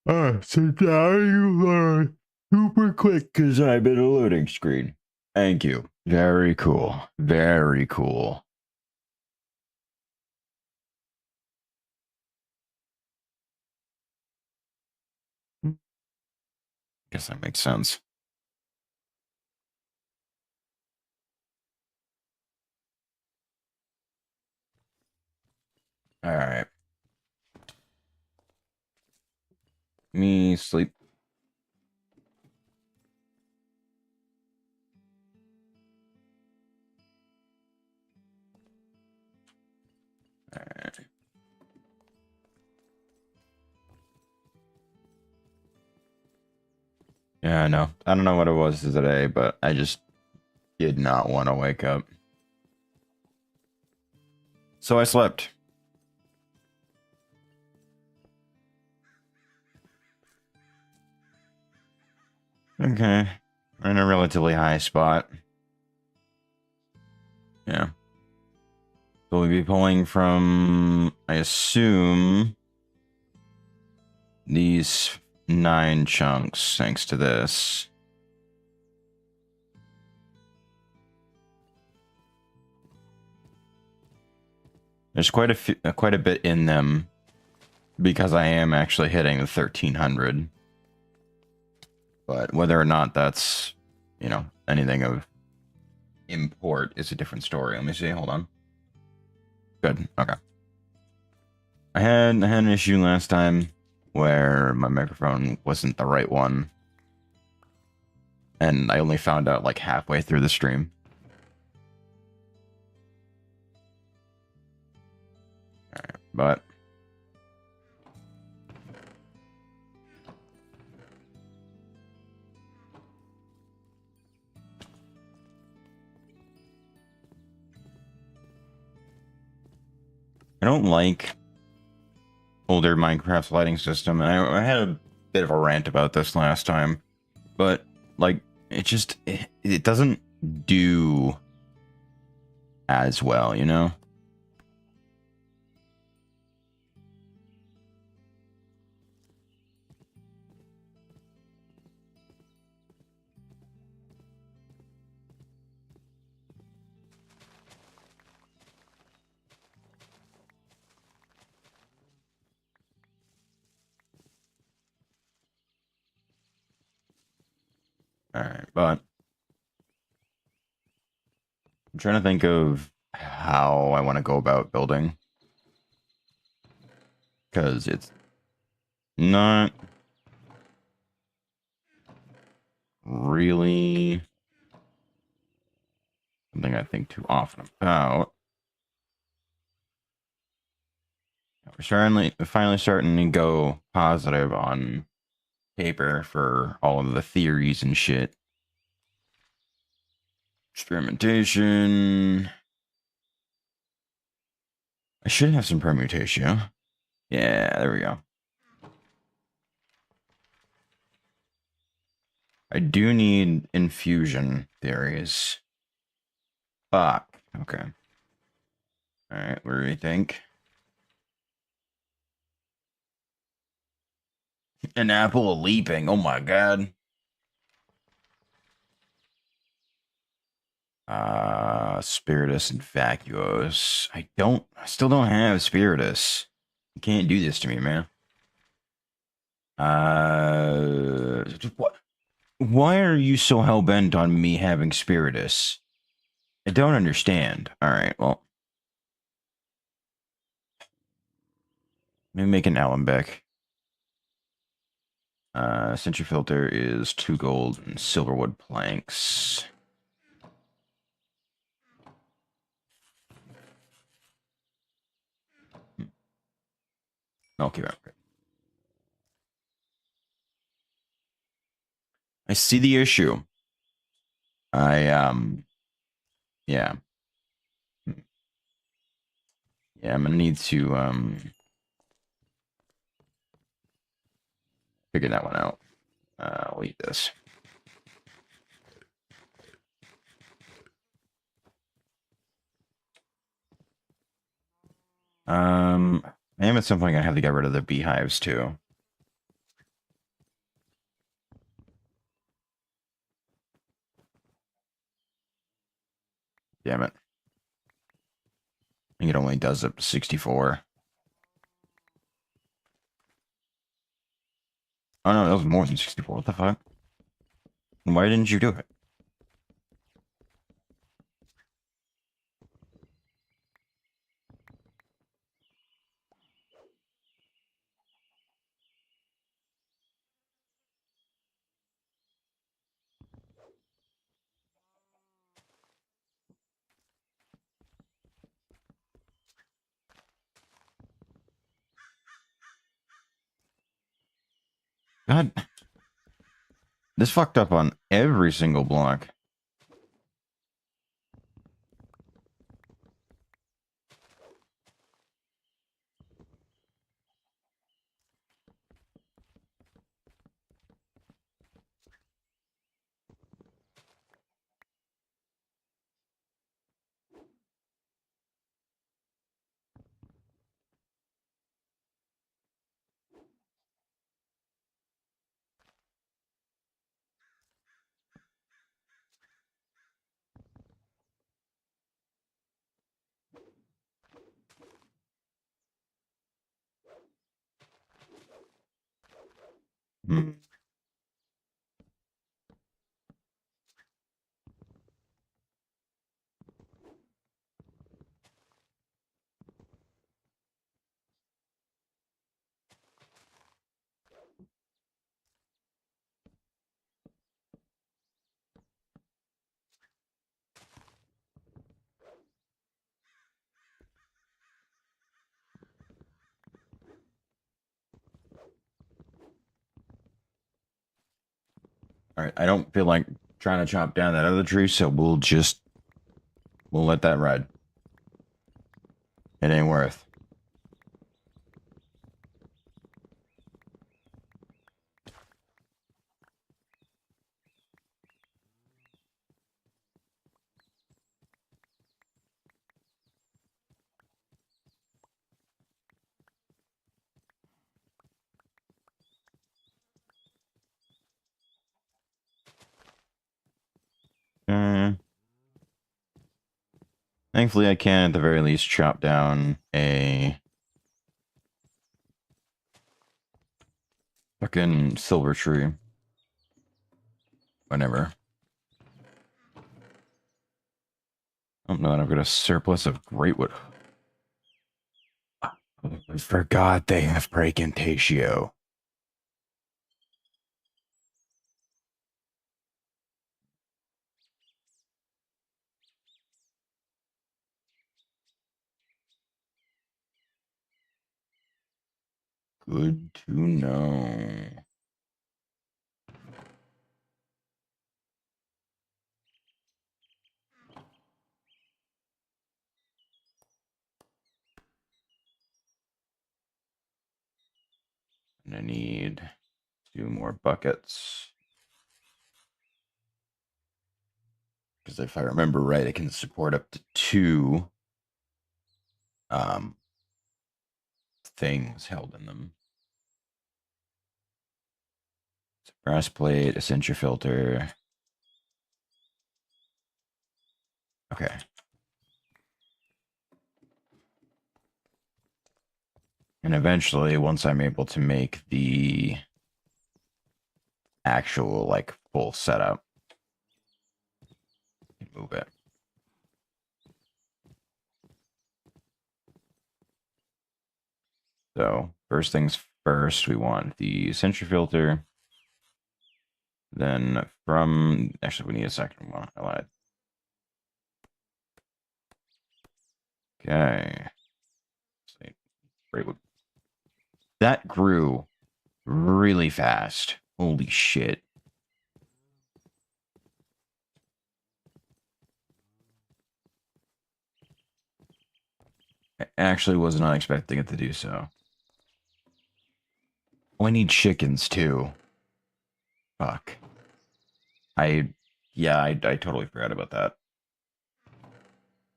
So now you learn super quick because I'm in a loading screen. Thank you. Very cool. Very cool. Guess that makes sense. All right. Me sleep. All right. Yeah, I know. I don't know what it was today, but I just did not want to wake up. So I slept. Okay. We're in a relatively high spot. Yeah. So we'll be pulling from, I assume, these 9 chunks, thanks to this. There's quite a bit in them because I am actually hitting the 1300. But whether or not that's, you know, anything of import is a different story. Let me see. Hold on. Good. Okay. I had an issue last time where my microphone wasn't the right one, and I only found out like halfway through the stream. All right, but I don't like older Minecraft lighting system, and I had a bit of a rant about this last time, but like it doesn't do as well, you know? All right, but I'm trying to think of how I want to go about building, because it's not really something I think too often about. We're finally starting to go positive on paper for all of the theories and shit. Experimentation. I should have some permutation. Yeah, there we go. I do need infusion theories. Fuck. Okay. Alright, what do you think? An apple leaping. Oh my god. Spiritus and Vacuos. I still don't have Spiritus. You can't do this to me, man. What? Why are you so hell-bent on me having Spiritus? I don't understand. Alright, well. Let me make an Alembic. Sentry filter is 2 gold and silverwood planks. Okay, okay. I see the issue. Yeah. Yeah, I'm gonna need to, figure that one out. I'll eat this. I am at some point gonna have to get rid of the beehives too. Damn it. I think it only does up to 64. Oh no, that was more than 64. What the fuck? Why didn't you do it? God, this fucked up on every single block. Hmm. Alright, I don't feel like trying to chop down that other tree, so we'll let that ride. It ain't worth. Uh, Thankfully, I can at the very least chop down a fucking silver tree. Whenever. Oh no, I've got a surplus of greatwood. I forgot they have Precantatio. Good to know. And I need 2 more buckets. Because if I remember right, it can support up to 2 things held in them. It's a breastplate, a sensor filter. Okay. And eventually, once I'm able to make the actual, like, full setup, move it. So, first things first, we want the sensor filter. Then from, actually, we need a second one. I lied. Okay. That grew really fast. Holy shit. I actually was not expecting it to do so. Oh, I need chickens too. Fuck. Yeah, I totally forgot about that.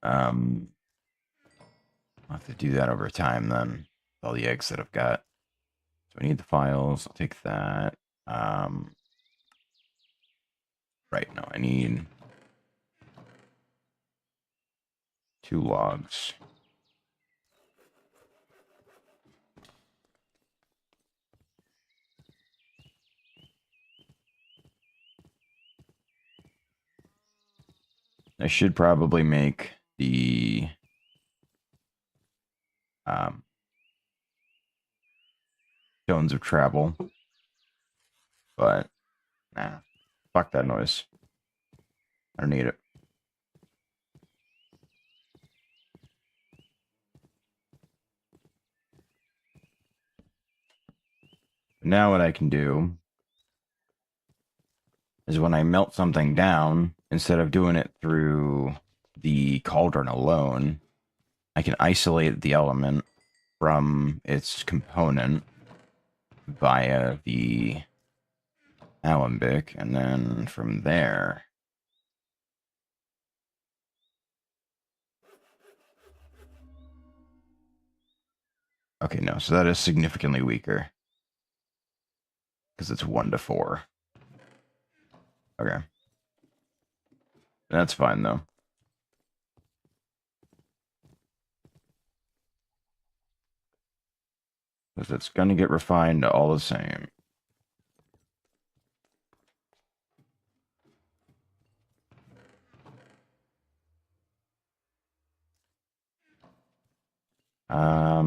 I'll have to do that over time then. All the eggs that I've got. So I need the files. I'll take that. Right, no, I need 2 logs. I should probably make the stones of travel, but nah, fuck that noise. I don't need it. Now what I can do is when I melt something down, instead of doing it through the cauldron alone, I can isolate the element from its component via the alembic, and then from there... Okay, no, so that is significantly weaker. Because it's 1 to 4. Okay. That's fine, though. Because it's going to get refined all the same.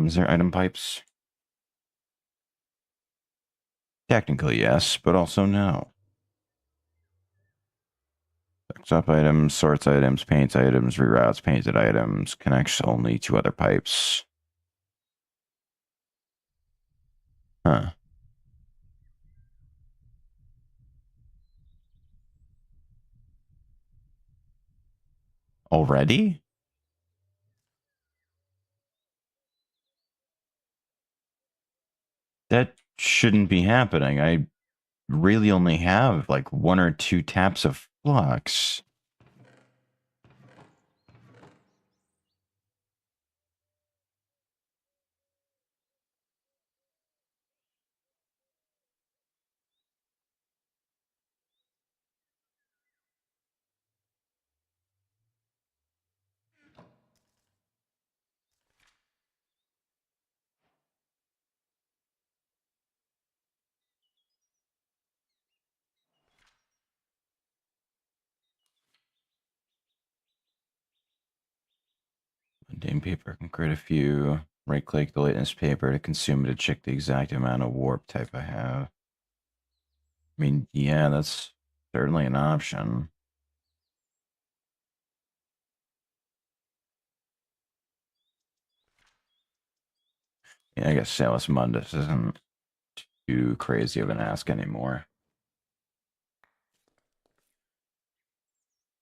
Is there item pipes? Technically, yes, but also no. Picks up items, sorts items, paints items, reroutes painted items, connects only to other pipes. Huh. Already? That shouldn't be happening. I really only have like 1 or 2 taps of flux. Mundane paper can create a few. Right click the latest paper to consume it to check the exact amount of warp type I have. I mean, yeah, that's certainly an option. Yeah, I guess Salus Mundus isn't too crazy of an ask anymore.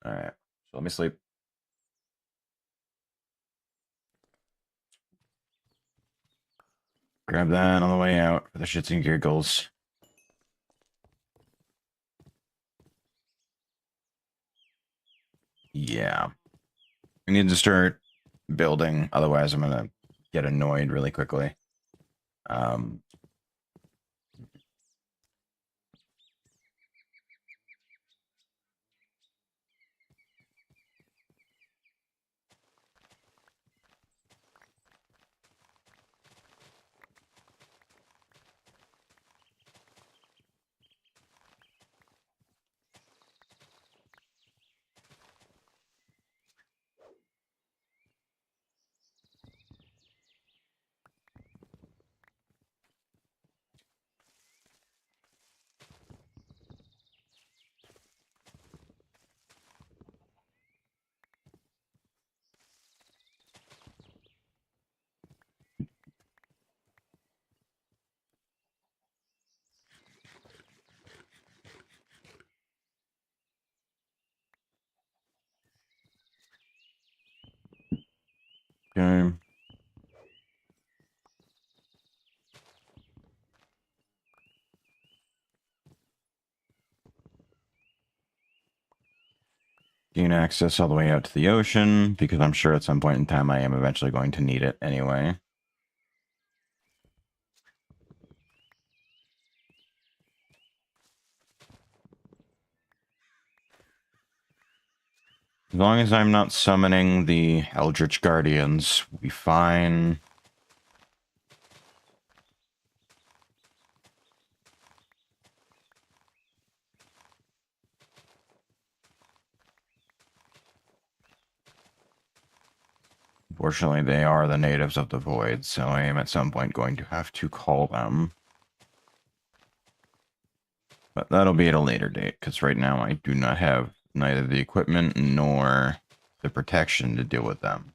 All right, so let me sleep. Grab that on the way out for the shits and giggles. Yeah. We need to start building, otherwise I'm gonna get annoyed really quickly. Um, okay. Gain access all the way out to the ocean, because I'm sure at some point in time I am eventually going to need it anyway. As long as I'm not summoning the Eldritch Guardians, we'll be fine. Unfortunately, they are the natives of the void, so I am at some point going to have to call them. But that'll be at a later date, because right now I do not have neither the equipment nor the protection to deal with them.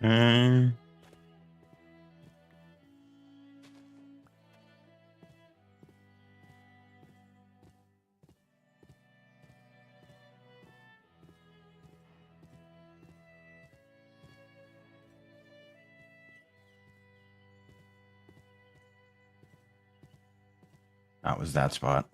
Hmm. That was that spot.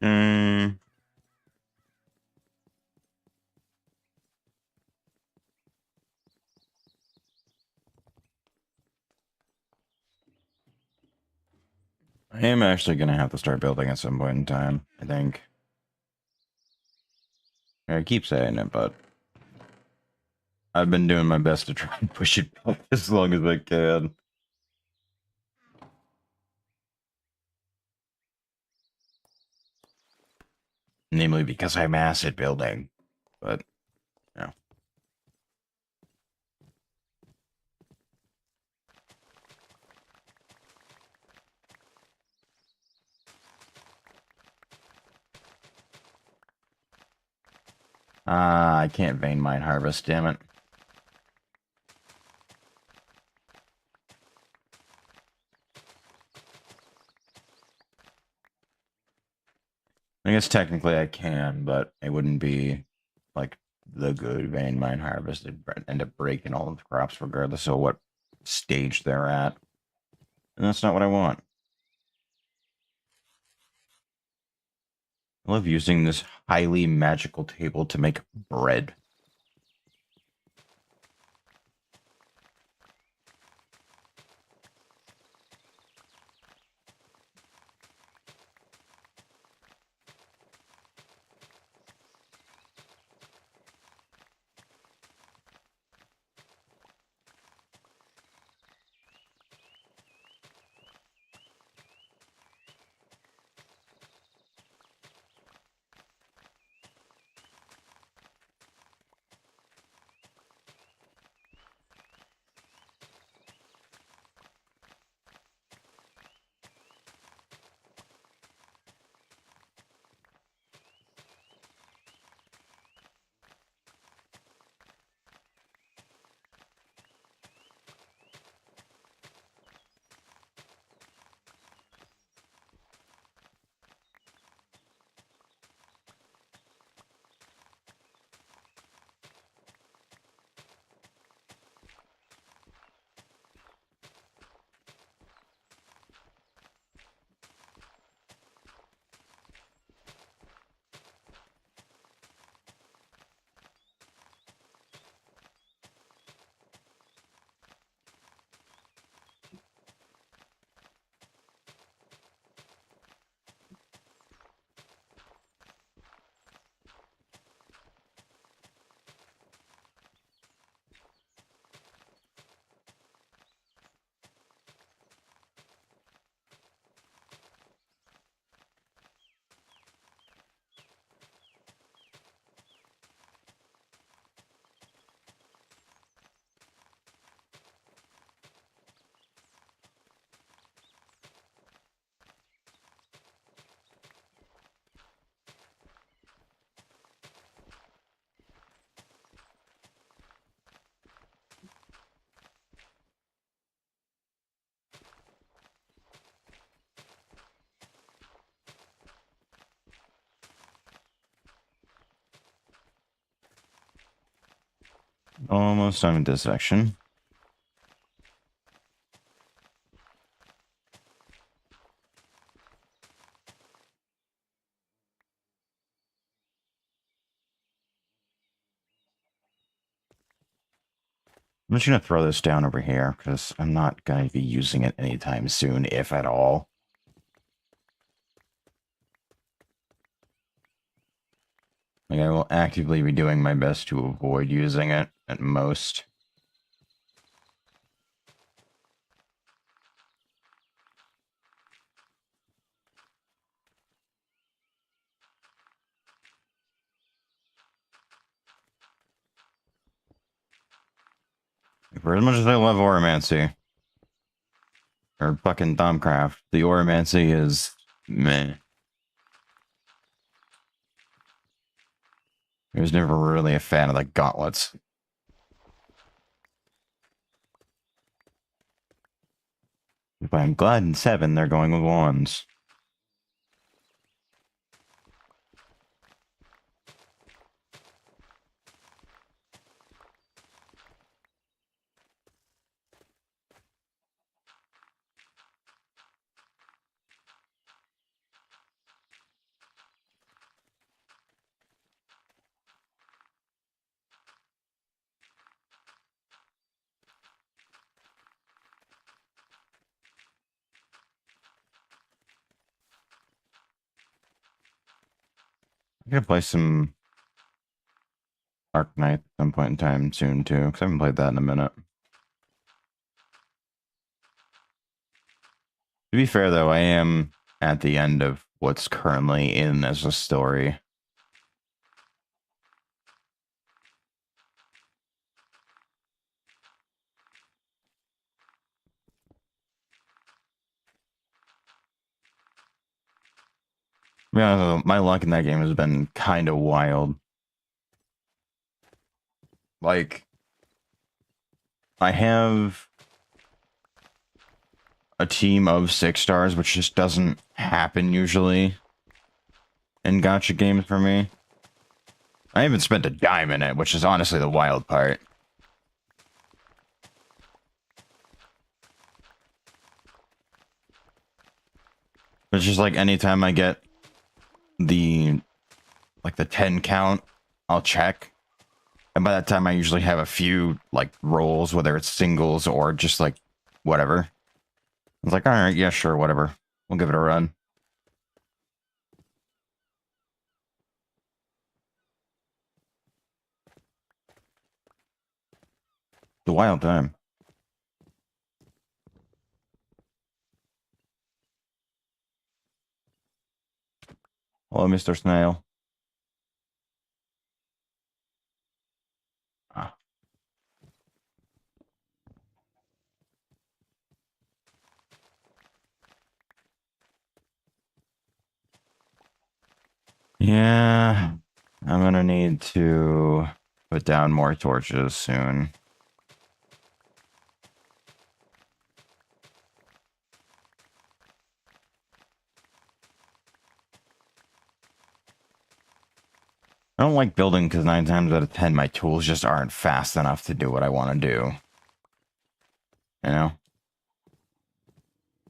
Hmm. I am actually going to have to start building at some point in time, I think. I keep saying it, but I've been doing my best to try and push it back as long as I can. Namely because I'm acid building. But, yeah. Ah, I can't vein mine harvest, damn it. I guess technically I can, but it wouldn't be like the good vein mine harvest. It'd end up breaking all of the crops regardless of what stage they're at. And that's not what I want. I love using this highly magical table to make bread. Almost done with this section. I'm just going to throw this down over here because I'm not going to be using it anytime soon, if at all. Like, I will actively be doing my best to avoid using it at most. For as much as I love Oromancy, or fucking thaumcraft, the Oromancy is meh. I was never really a fan of the gauntlets. But I'm glad in 7 they're going with wands. I'm gonna play some Arc Knight at some point in time soon too, because I haven't played that in a minute. To be fair though, I am at the end of what's currently in as a story. Yeah, my luck in that game has been kind of wild. Like, I have a team of 6 stars, which just doesn't happen usually. in gotcha games for me. I haven't spent a dime in it, which is honestly the wild part. It's just like anytime I get the 10 count, I'll check. And by that time I usually have a few like rolls, whether it's singles or just like whatever. I was like, alright, yeah, sure, whatever. We'll give it a run. The wild time. Hello, Mr. Snail. Ah. Yeah, I'm gonna need to put down more torches soon. I don't like building because 9 times out of 10 my tools just aren't fast enough to do what I want to do. You know?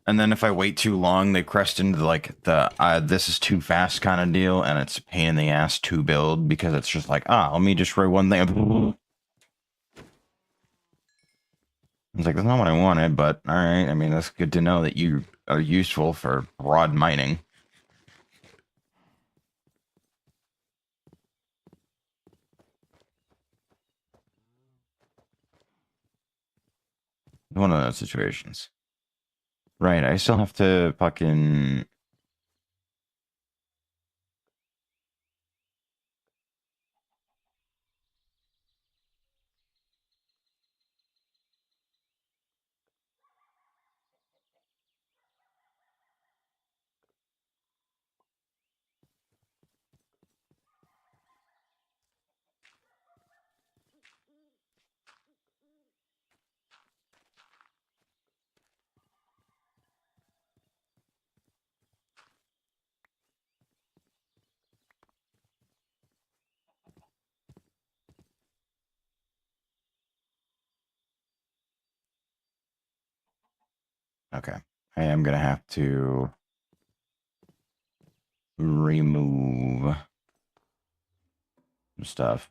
And then if I wait too long, they crest into like the this is too fast kind of deal, and it's a pain in the ass to build because it's just like, let me destroy one thing. It's like, that's not what I wanted, but alright. I mean, that's good to know that you are useful for broad mining. One of those situations. Right, I still have to fucking... Okay, I am gonna have to remove some stuff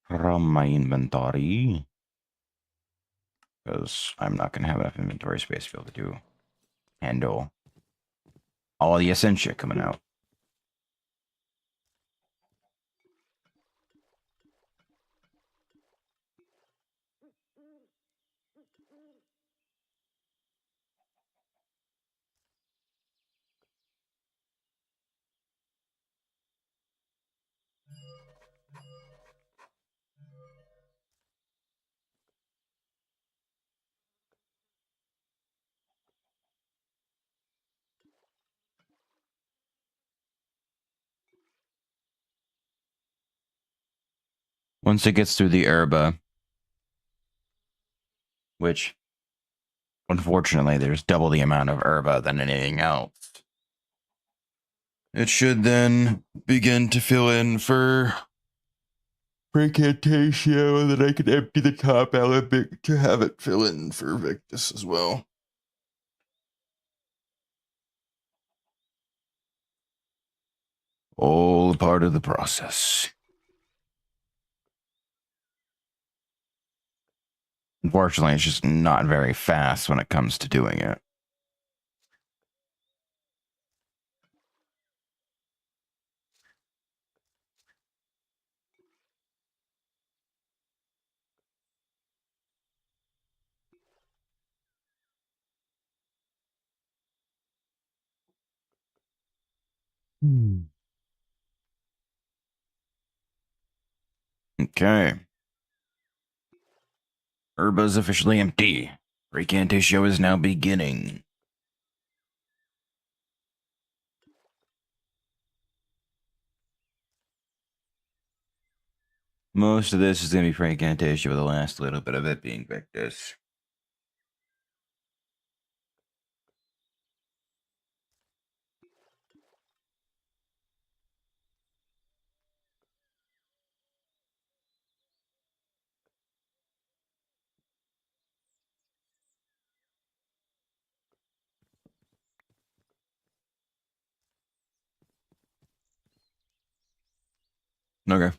from my inventory because I'm not gonna have enough inventory space to be able to handle all the essence shit coming out. Once it gets through the herba, which unfortunately there's double the amount of herba than anything else, it should then begin to fill in for Precantatio, and then I can empty the top element to have it fill in for Victus as well. All part of the process. Unfortunately, it's just not very fast when it comes to doing it. Okay. Herba is officially empty. Recantatio is now beginning. Most of this is going to be Precantatio, with the last little bit of it being Victus. Okay.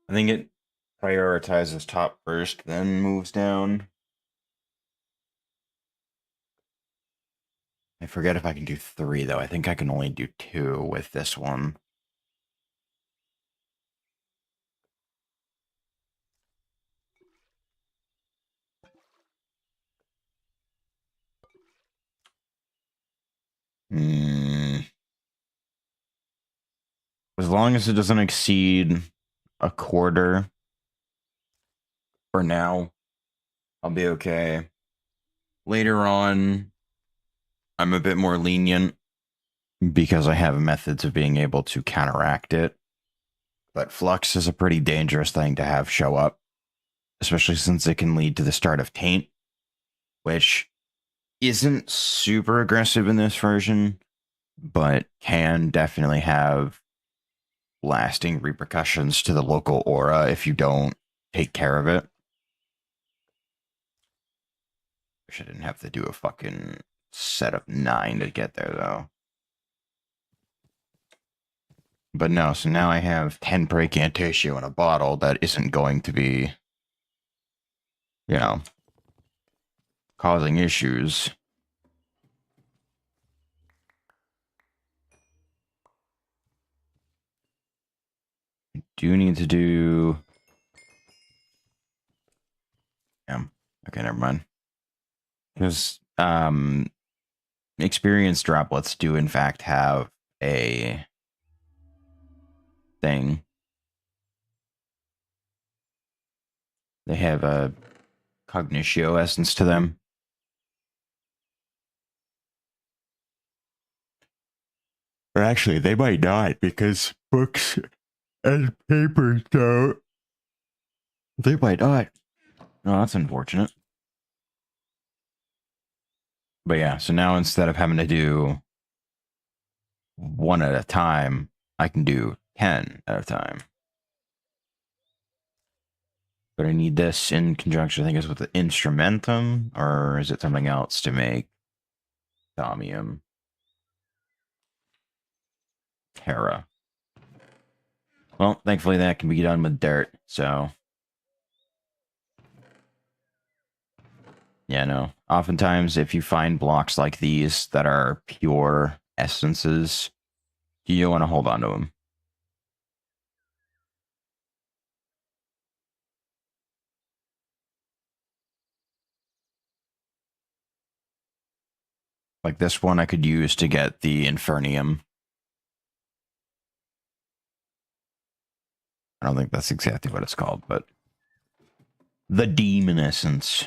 I think it prioritizes top first, then moves down. I forget if I can do 3, though. I think I can only do 2 with this one. Hmm. As long as it doesn't exceed a quarter for now, I'll be okay. Later on, I'm a bit more lenient because I have methods of being able to counteract it. But flux is a pretty dangerous thing to have show up, especially since it can lead to the start of taint, which isn't super aggressive in this version, but can definitely have lasting repercussions to the local aura if you don't take care of it. Wish I didn't have to do a fucking set of 9 to get there, though. But no, so now I have 10 per incantatio in a bottle that isn't going to be, you know, causing issues. I do need to do... Yeah. Okay, never mind. Because experience droplets do in fact have a thing. They have a cognitio essence to them. Or actually, they might not, because books and papers don't. They might not. Oh, that's unfortunate. But yeah, so now instead of having to do 1 at a time, I can do 10 at a time. But I need this in conjunction, I think it's with the instrumentum, or is it something else to make thaumium? Terra. Well, thankfully that can be done with dirt, so... Yeah, no. Oftentimes, if you find blocks like these that are pure essences, you want to hold on to them. Like this one I could use to get the Infernium. I don't think that's exactly what it's called, but... The Demon Essence,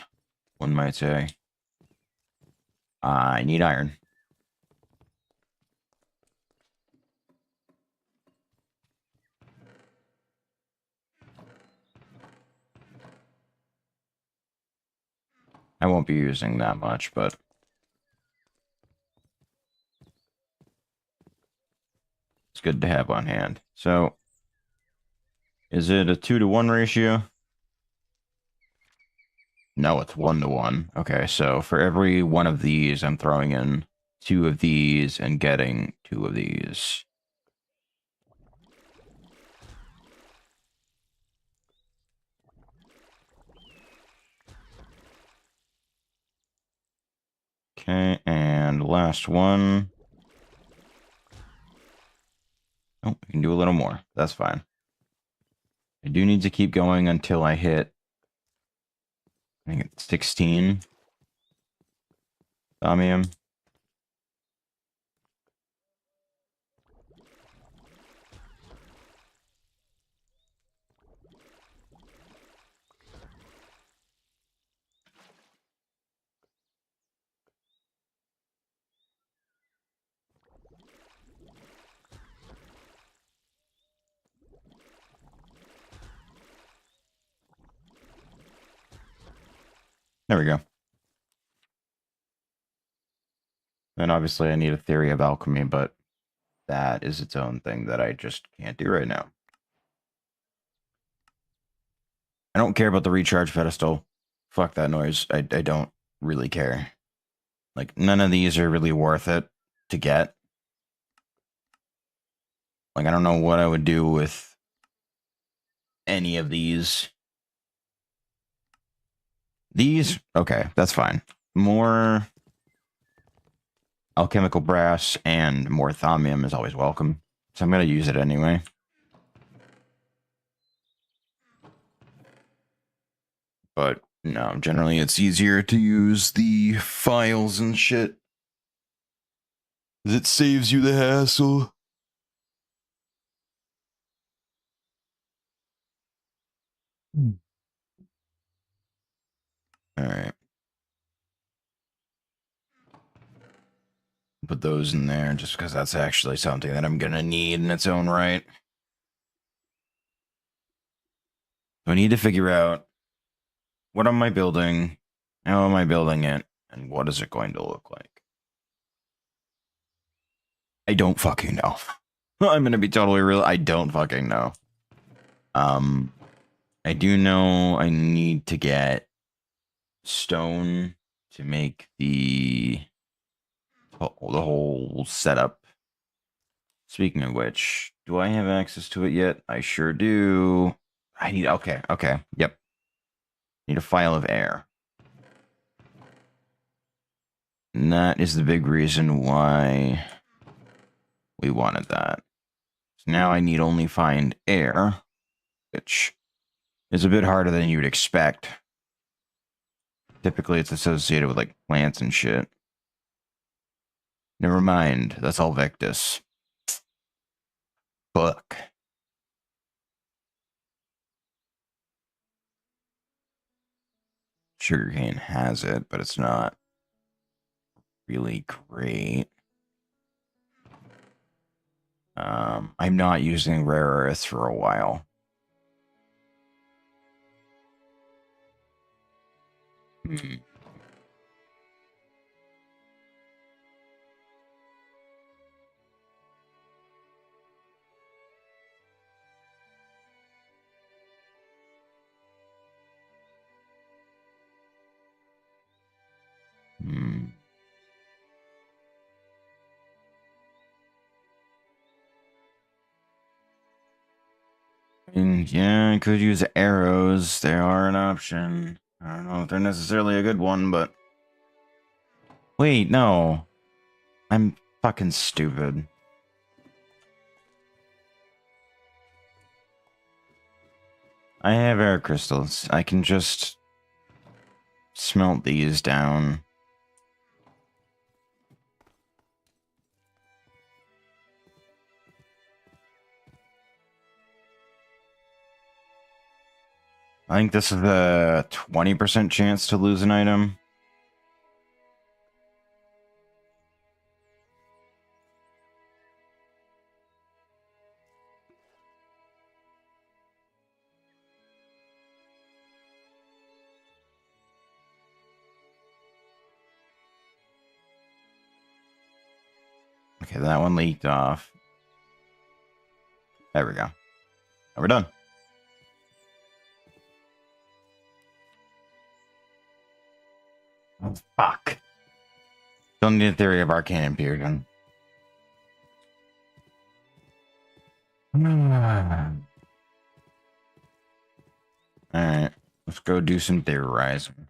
one might say. I need iron. I won't be using that much, but... It's good to have on hand. So... Is it a 2-to-1 ratio? No, it's 1-to-1. Okay, so for every one of these, I'm throwing in 2 of these and getting 2 of these. Okay, and last one. Oh, we can do a little more. That's fine. I do need to keep going until I hit, I think it's 16. Thaumium. There we go. Then obviously I need a theory of alchemy, but that is its own thing that I just can't do right now. I don't care about the recharge pedestal. Fuck that noise. I don't really care. Like, none of these are really worth it to get. Like, I don't know what I would do with any of these. These? Okay, that's fine. More alchemical brass and more thaumium is always welcome. So I'm going to use it anyway. But no, generally it's easier to use the files and shit. It saves you the hassle. Alright. Put those in there just because that's actually something that I'm going to need in its own right. So I need to figure out what am I building, how am I building it, and what is it going to look like. I don't fucking know. I'm going to be totally real. I don't fucking know. I do know I need to get stone to make the whole setup. Speaking of which, do I have access to it yet? I sure do. I need, okay, yep. Need a file of air. And that is the big reason why we wanted that. So now I need only find air, which is a bit harder than you'd expect. Typically, it's associated with, like, plants and shit. Never mind, that's all Victus. Fuck. Sugarcane has it, but it's not really great. I'm not using rare earths for a while. Hmm. Hmm. I mean, yeah, I could use arrows. They are an option. I don't know if they're necessarily a good one, but... Wait, no. I'm fucking stupid. I have air crystals. I can just smelt these down. I think this is a 20% chance to lose an item. Okay, that one leaked off. There we go. Now we're done. Oh, fuck. Don't need a theory of arcane imperium. Alright, let's go do some theorizing.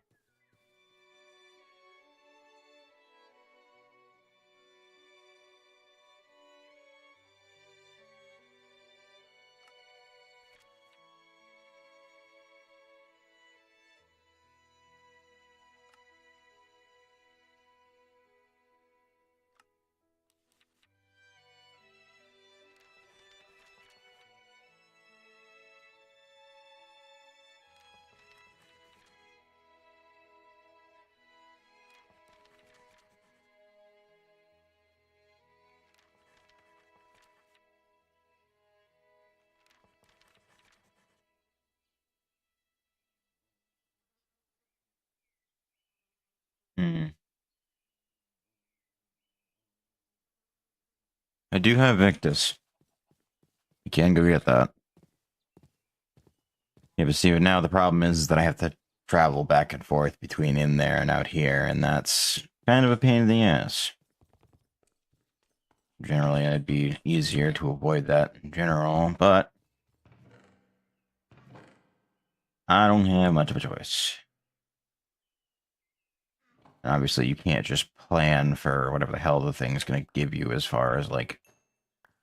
I do have Victus. You can go get that. Yeah, but see, now the problem is that I have to travel back and forth between in there and out here, and that's kind of a pain in the ass. Generally, it'd be easier to avoid that in general, but I don't have much of a choice. And obviously, you can't just plan for whatever the hell the thing's going to give you as far as, like,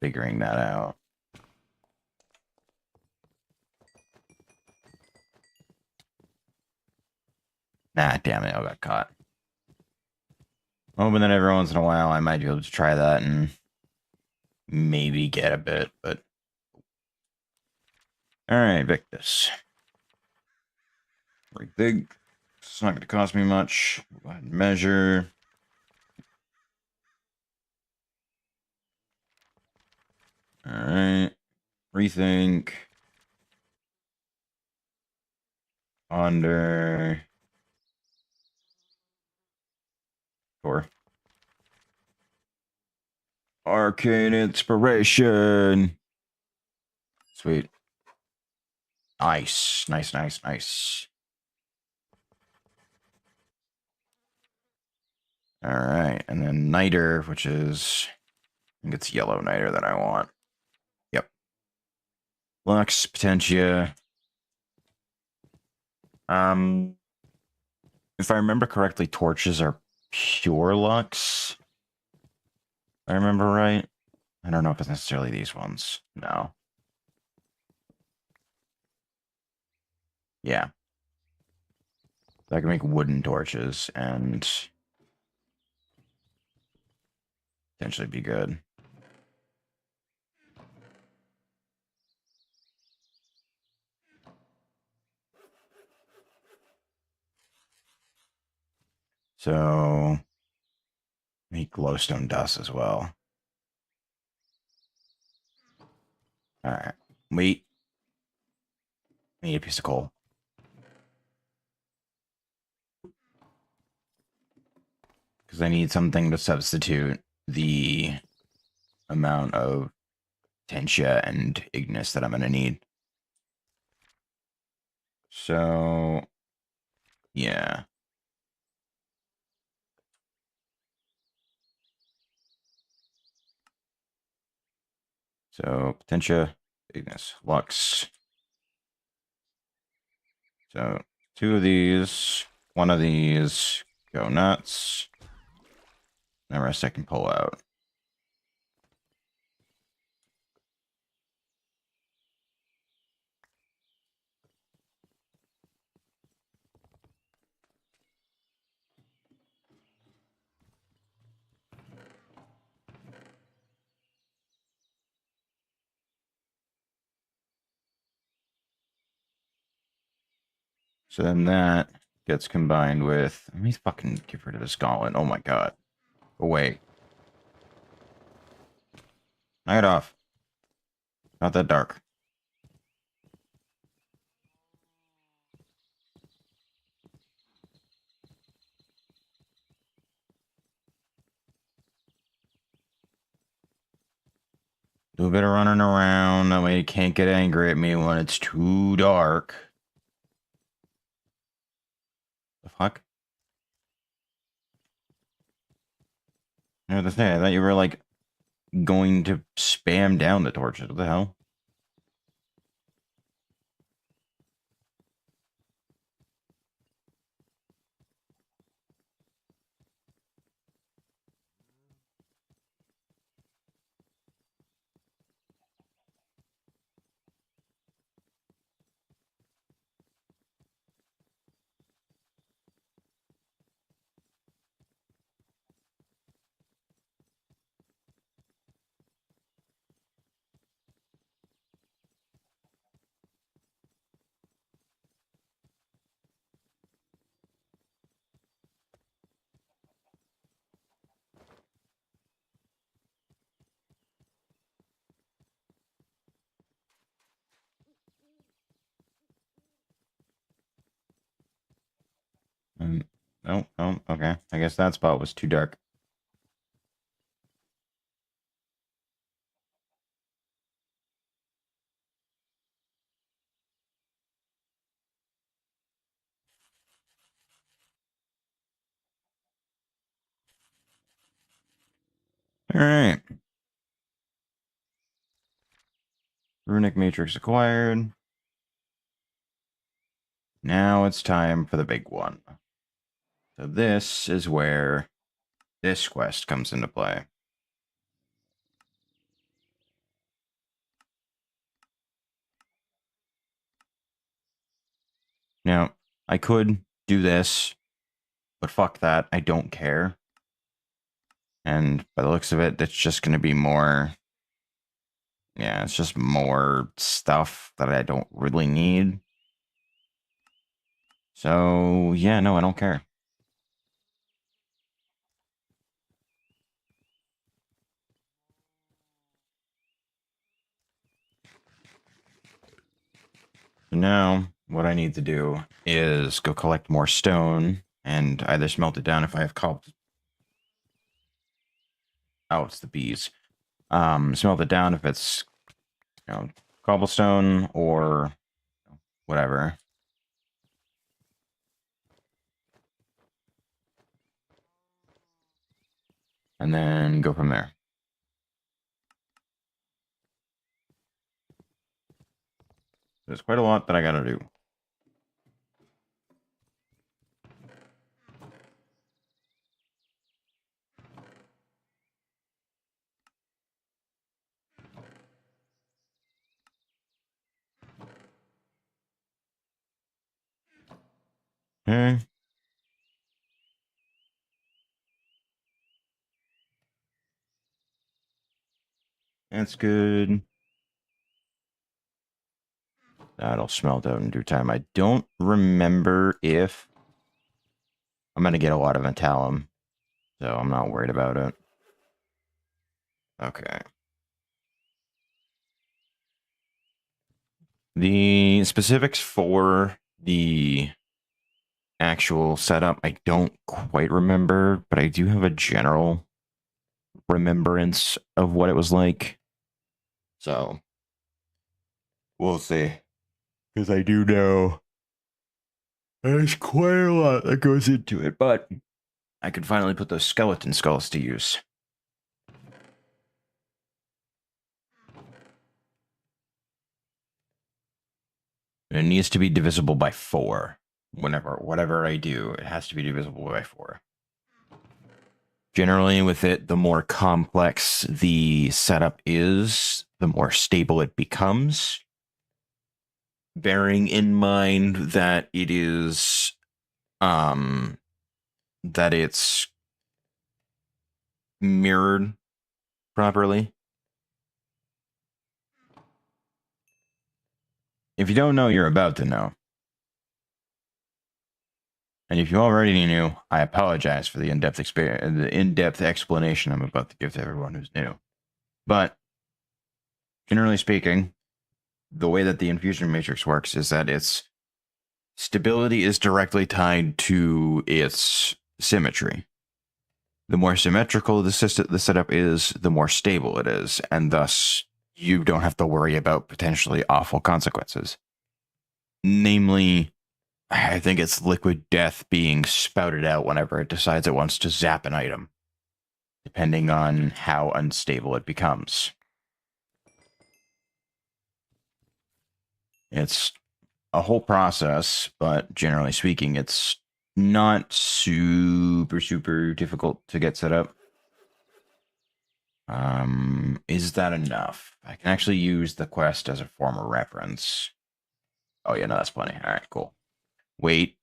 figuring that out. Nah, damn it, I got caught. Hoping that every once in a while I might be able to try that and maybe get a bit, but... Alright, Victus. Very big. It's not going to cost me much. Go ahead and measure. Alright. Rethink. Under. 4. Arcane Inspiration. Sweet. Nice. Nice, nice, nice. Alright, and then Niter, which is... I think it's yellow Niter that I want. Yep. Lux, Potentia. If I remember correctly, torches are pure Lux. If I remember right. I don't know if it's necessarily these ones. No. Yeah. So I can make wooden torches and potentially be good. So make glowstone dust as well. Alright. Wait. I need a piece of coal. Because I need something to substitute the amount of Tentia and Ignis that I'm going to need. So, yeah. So, Potentia, Ignis, Lux. So, 2 of these, 1 of these, go nuts. The rest I can pull out. So then that gets combined with... Let me fucking get rid of this gauntlet. Oh my god. Away. Knock it off. Not that dark. Do a bit of running around. That way you can't get angry at me when it's too dark. The fuck? No, the thing. I thought you were like going to spam down the torches. What the hell? Oh, oh, okay. I guess that spot was too dark. All right. Runic matrix acquired. Now it's time for the big one. So this is where this quest comes into play. Now, I could do this, but fuck that. I don't care. And by the looks of it, it's just going to be more... Yeah, it's just more stuff that I don't really need. So, yeah, no, I don't care. So now, what I need to do is go collect more stone and either smelt it down if I have cobble. Oh, it's the bees. Smelt it down if it's, cobblestone or whatever. And then go from there. There's quite a lot that I gotta do. Okay. That's good. That'll smelt out in due time. I don't remember if I'm going to get a lot of Intalum, so I'm not worried about it. Okay. The specifics for the actual setup, I don't quite remember, but I do have a general remembrance of what it was like. So, we'll see. Because I do know there's quite a lot that goes into it, but I could finally put those skeleton skulls to use. It needs to be divisible by 4. Whatever I do, it has to be divisible by 4. Generally, with it, the more complex the setup is, the more stable it becomes. Bearing in mind that it is, that it's mirrored properly. If you don't know, you're about to know. And if you already knew, I apologize for the in-depth explanation I'm about to give to everyone who's new. But generally speaking, the way that the infusion matrix works is that its stability is directly tied to its symmetry. The more symmetrical the setup is, the more stable it is, and thus you don't have to worry about potentially awful consequences. Namely, I think it's liquid death being spouted out whenever it decides it wants to zap an item, depending on how unstable it becomes. It's a whole process, but generally speaking, it's not super difficult to get set up. Is that enough? I can actually use the quest as a form of reference. Oh yeah, no, that's plenty. All right, cool. Wait.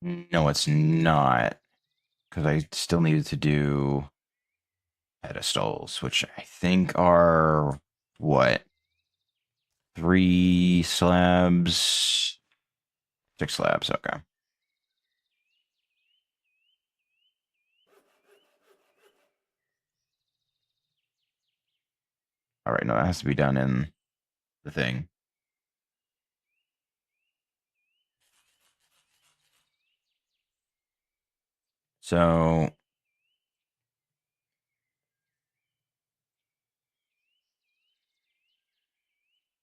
No, it's not. Because I still needed to do pedestals, which I think are, what? 3 slabs? 6 slabs, okay. All right, no, that has to be done in the thing. So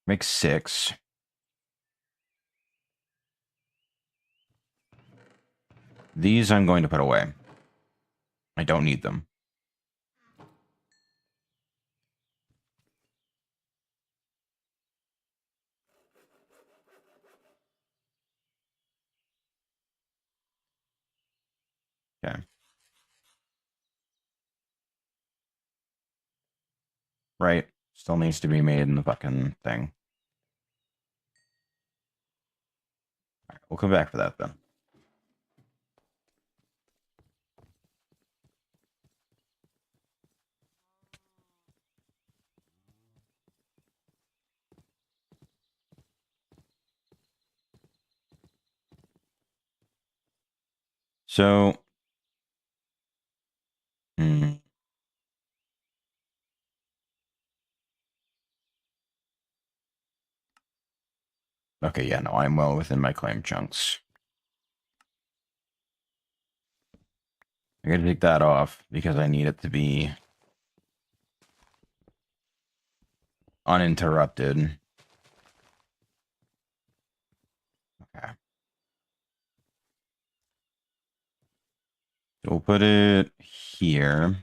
make 6. These I'm going to put away. I don't need them. Okay. Right. Still needs to be made in the fucking thing. All right, we'll come back for that then. So, hmm, okay, yeah, no, I'm well within my claim chunks. I gotta take that off because I need it to be uninterrupted. Okay. So we'll put it here.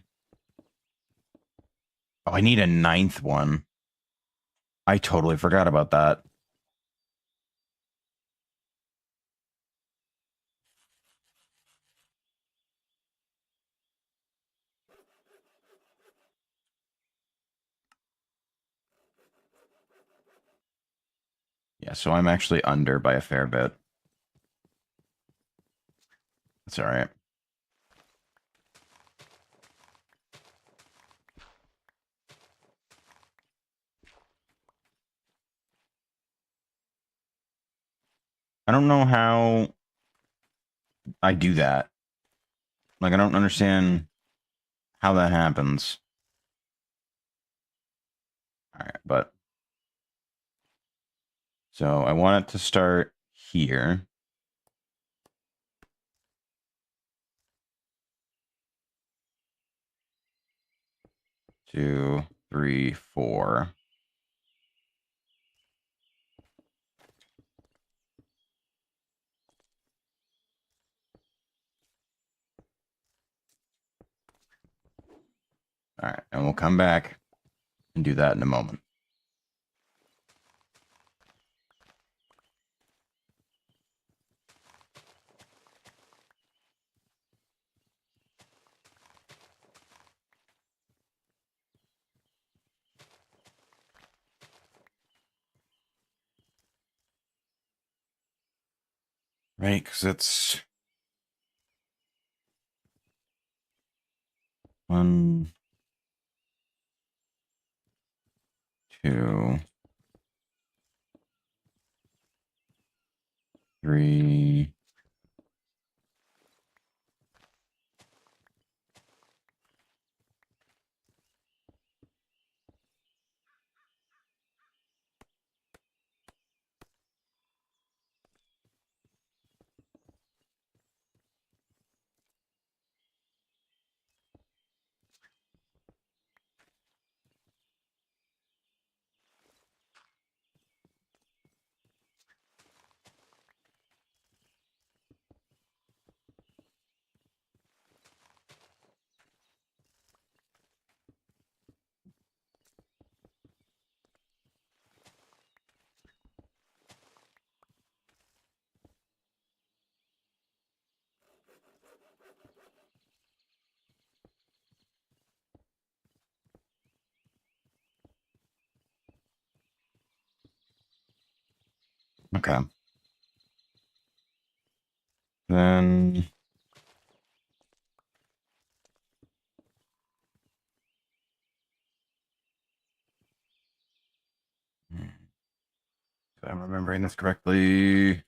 Oh, I need a 9th one. I totally forgot about that. Yeah, so I'm actually under by a fair bit. That's all right. I don't know how I do that. Like, I don't understand how that happens. All right, but so I want it to start here. 2, 3, 4. All right, and we'll come back and do that in a moment. Right, because it's 1, 2, 3. Okay. Then if I'm remembering this correctly.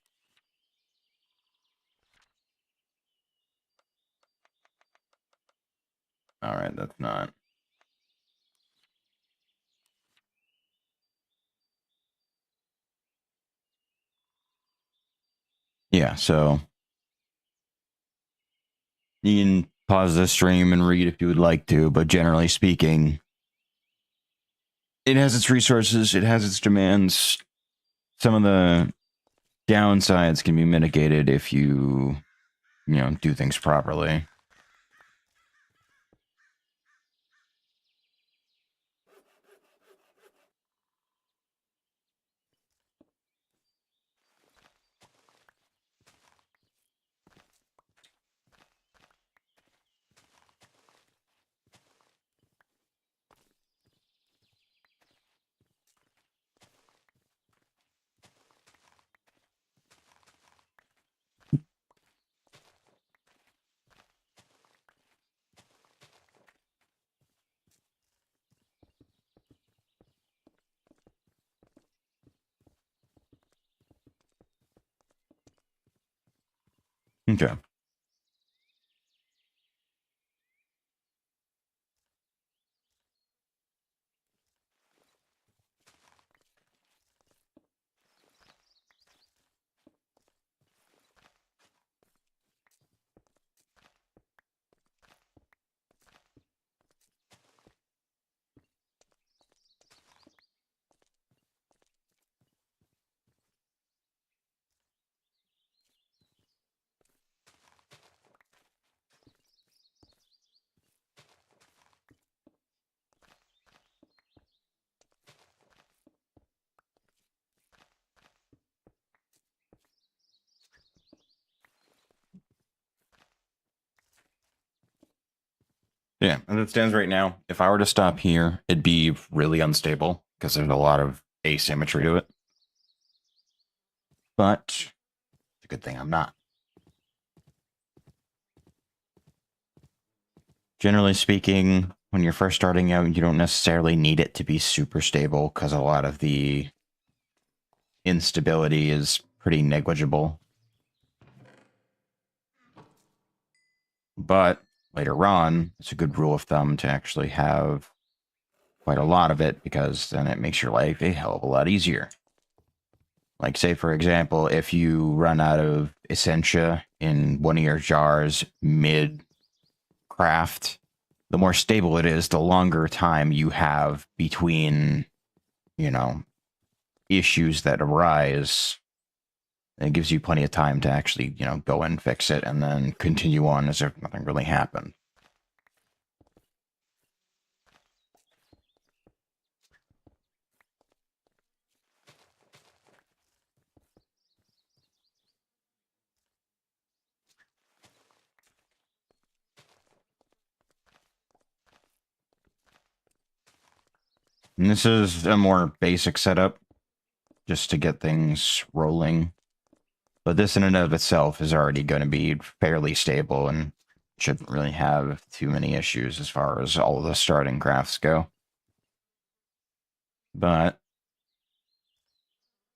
All right, that's not. Yeah, so you can pause the stream and read if you would like to, but generally speaking, it has its resources, it has its demands. Some of the downsides can be mitigated if you do things properly. Okay. Yeah, as it stands right now, if I were to stop here, it'd be really unstable because there's a lot of asymmetry to it. But it's a good thing I'm not. Generally speaking, when you're first starting out, you don't necessarily need it to be super stable because a lot of the instability is pretty negligible. But later on, it's a good rule of thumb to actually have quite a lot of it because then it makes your life a hell of a lot easier. Like, say, for example, if you run out of Essentia in one of your jars mid-craft, the more stable it is, the longer time you have between, you know, issues that arise. It gives you plenty of time to actually, you know, go and fix it and then continue on as if nothing really happened. And this is a more basic setup just to get things rolling. But this in and of itself is already going to be fairly stable and shouldn't really have too many issues as far as all of the starting crafts go. But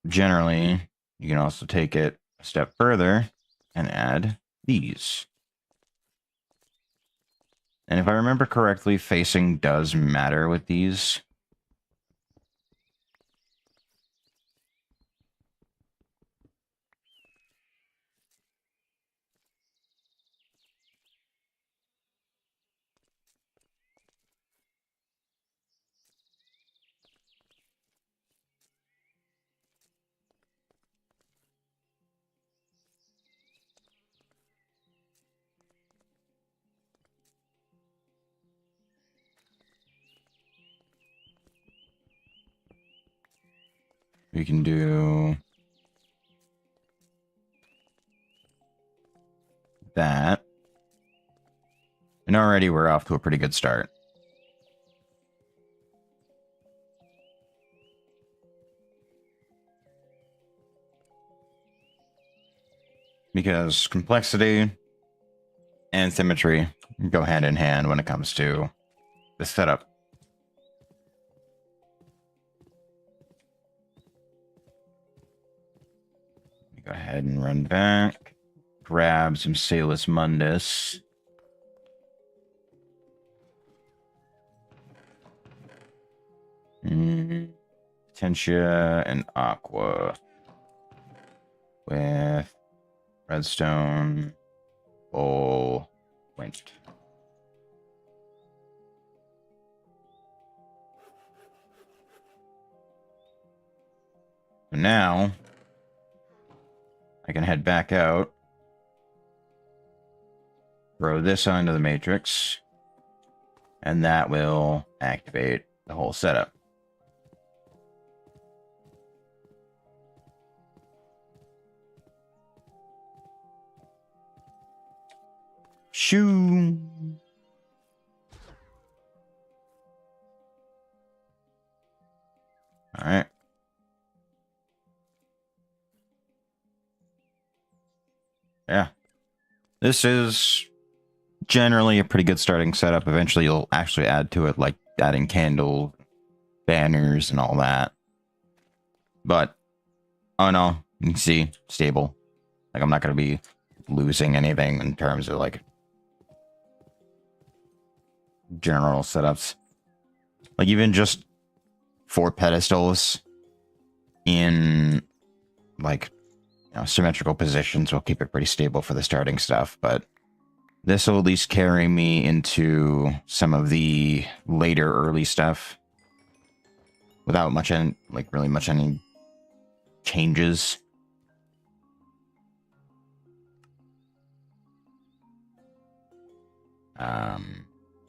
generally, you can also take it a step further and add these. And if I remember correctly, facing does matter with these. We can do that. And already we're off to a pretty good start. Because complexity and symmetry go hand in hand when it comes to the setup. Go ahead and run back. Grab some Salus Mundus. Potentia and Aqua. With Redstone. Bowl. Wait. So now I can head back out. Throw this onto the matrix. And that will activate the whole setup. Shoo! All right. Yeah. This is generally a pretty good starting setup. Eventually you'll actually add to it, like adding candle banners and all that. But, oh no, you can see, stable. Like, I'm not going to be losing anything in terms of like general setups. Like even just 4 pedestals in like symmetrical positions will keep it pretty stable for the starting stuff, but this will at least carry me into some of the later early stuff without much any, like really much any changes.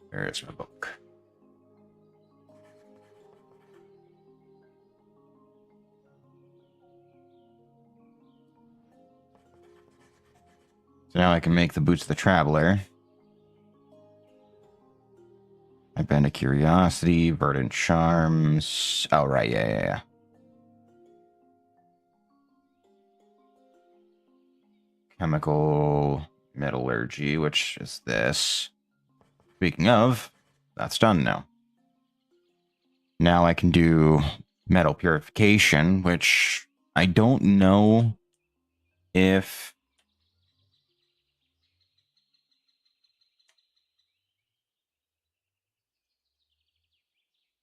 Where is my book? So now I can make the Boots of the Traveler. My Band of Curiosity, Verdant Charms. Oh, right, yeah. Chemical Metallurgy, which is this. Speaking of, that's done now. Now I can do Metal Purification, which I don't know if...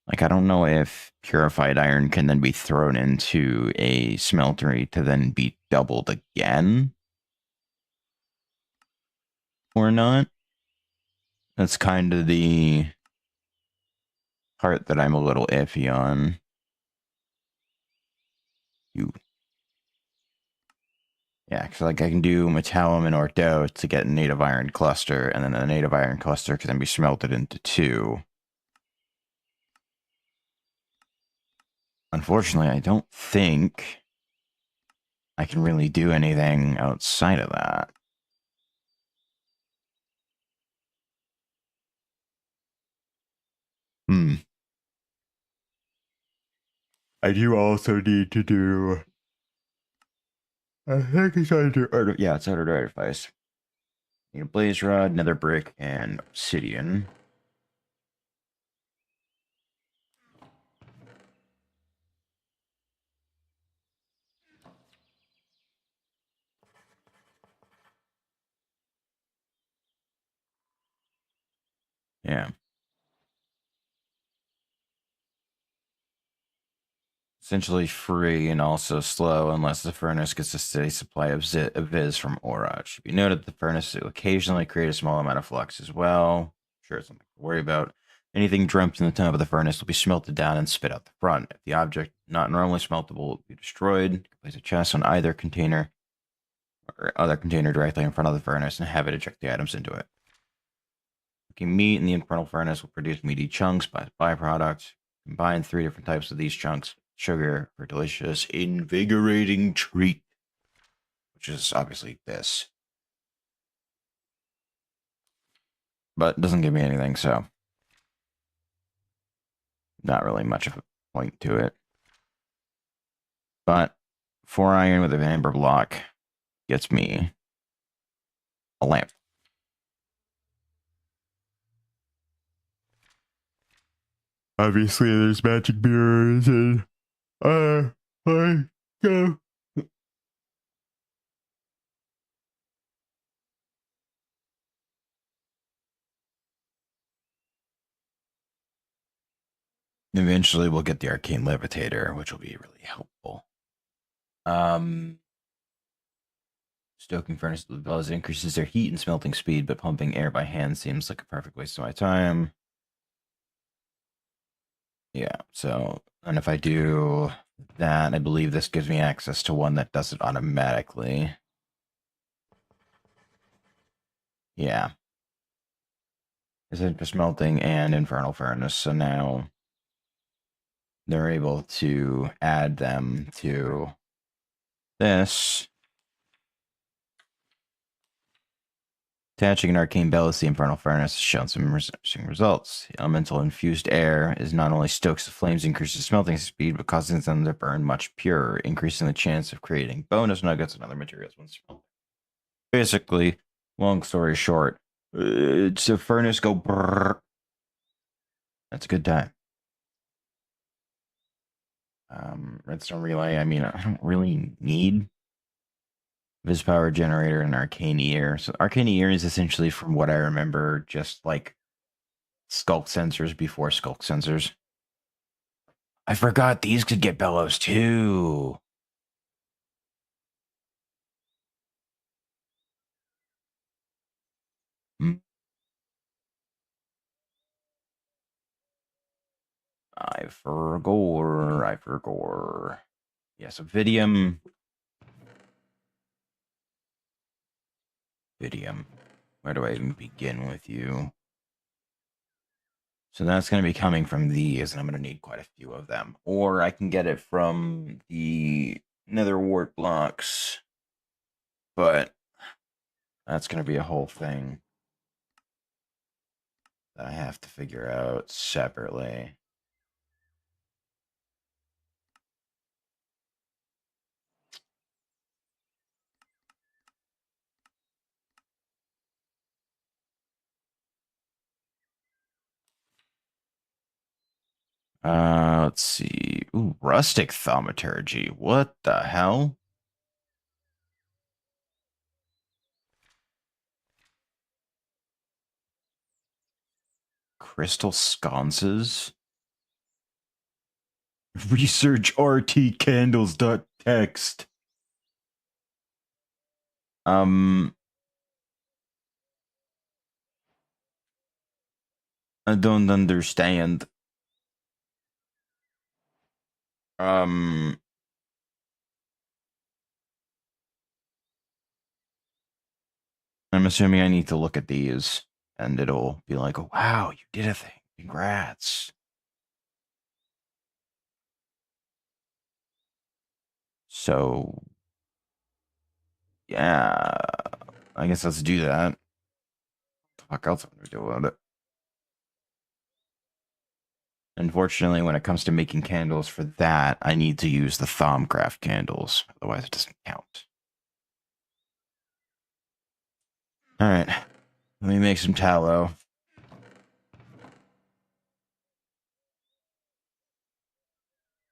Like, I don't know if purified iron can then be thrown into a smeltery to then be doubled again. Or not. That's kind of the part that I'm a little iffy on. Yeah, because like I can do Metallum and Ordo to get a native iron cluster, and then a native iron cluster can then be smelted into 2. Unfortunately, I don't think I can really do anything outside of that. I do also need to do... I think it's under... Yeah, it's under Artifice. Need a Blaze Rod, Nether Brick, and Obsidian. Yeah. Essentially free and also slow unless the furnace gets a steady supply of Viz from aura. It should be noted that the furnace will occasionally create a small amount of flux as well. Sure, it's something to worry about. Anything dumped in the top of the furnace will be smelted down and spit out the front. If the object not normally smeltable will be destroyed, you can place a chest on either container or other container directly in front of the furnace and have it eject the items into it. Cooking meat in the infernal furnace will produce meaty chunks by byproduct. Combine 3 different types of these chunks. Sugar for delicious, invigorating treat, which is obviously this. But it doesn't give me anything, so not really much of a point to it. But 4 iron with an amber block gets me a lamp. Obviously, there's magic mirrors and I go. Eventually, we'll get the arcane levitator, which will be really helpful. Stoking furnace with bellows increases their heat and smelting speed, but pumping air by hand seems like a perfect waste of my time. Yeah, so, and if I do that, I believe this gives me access to one that does it automatically. Yeah. Is it for smelting and infernal furnace, so now they're able to add them to this. Attaching an arcane bellows to the infernal furnace has shown some interesting results. The elemental infused air is not only stokes the flames, increases smelting speed, but causes them to burn much purer, increasing the chance of creating bonus nuggets and other materials when smelting. Basically, long story short, it's a furnace go brrr. That's a good time. Redstone relay, I mean, I don't really need Vis power generator and arcane ear. So arcane ear is essentially, from what I remember, just like skulk sensors before skulk sensors. I forgot these could get bellows too. Mm. I forgot. I forgot. Yeah, so Vidium. Vidium. Where do I even begin with you? So that's going to be coming from these, and I'm going to need quite a few of them. Or I can get it from the nether wart blocks. But that's going to be a whole thing that I have to figure out separately. Let's see. Ooh, rustic thaumaturgy. What the hell? Crystal sconces? Research rtcandles.text. I don't understand. Um, I'm assuming I need to look at these and it'll be like, oh, wow, you did a thing. Congrats. So, yeah, I guess let's do that. What the fuck else am I gonna do about it? Unfortunately, when it comes to making candles for that, I need to use the thaumcraft candles. Otherwise, it doesn't count. All right, let me make some tallow.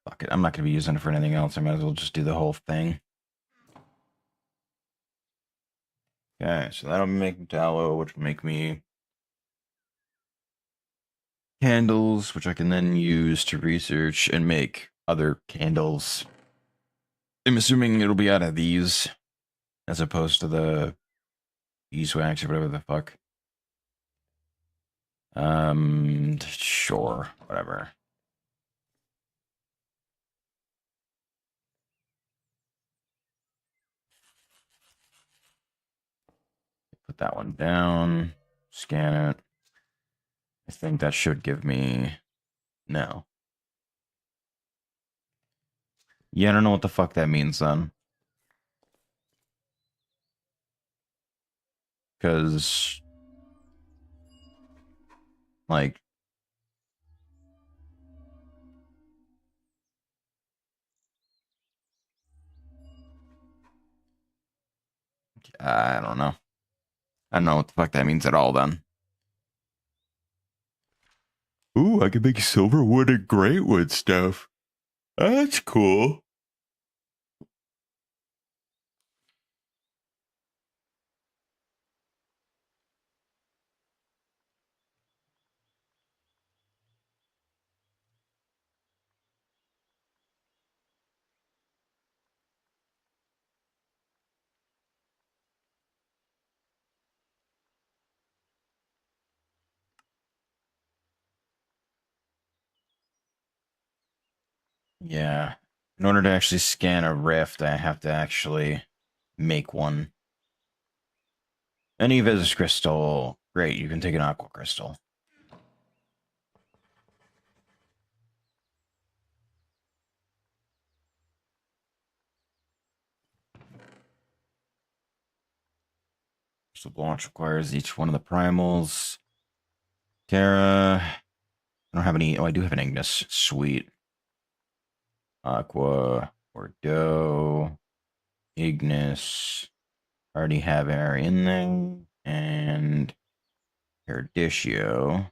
Fuck it, I'm not going to be using it for anything else. I might as well just do the whole thing. Okay, so that'll make me tallow, which will make me candles, which I can then use to research and make other candles. I'm assuming it'll be out of these, as opposed to the beeswax or whatever the fuck. Sure, whatever. Put that one down, scan it. I think that should give me... No. Yeah, I don't know what the fuck that means then. Because... Like... I don't know. I don't know what the fuck that means at all then. Ooh, I can make silver wood and great wood stuff. That's cool. Yeah. In order to actually scan a rift, I have to actually make one. Any Viscous crystal. Great, you can take an aqua crystal. So launch requires each one of the primals. Terra. I don't have any. Oh, I do have an Ignis. Sweet. Aqua. Bordeaux. Ignis. Already have air in there. And Erditio.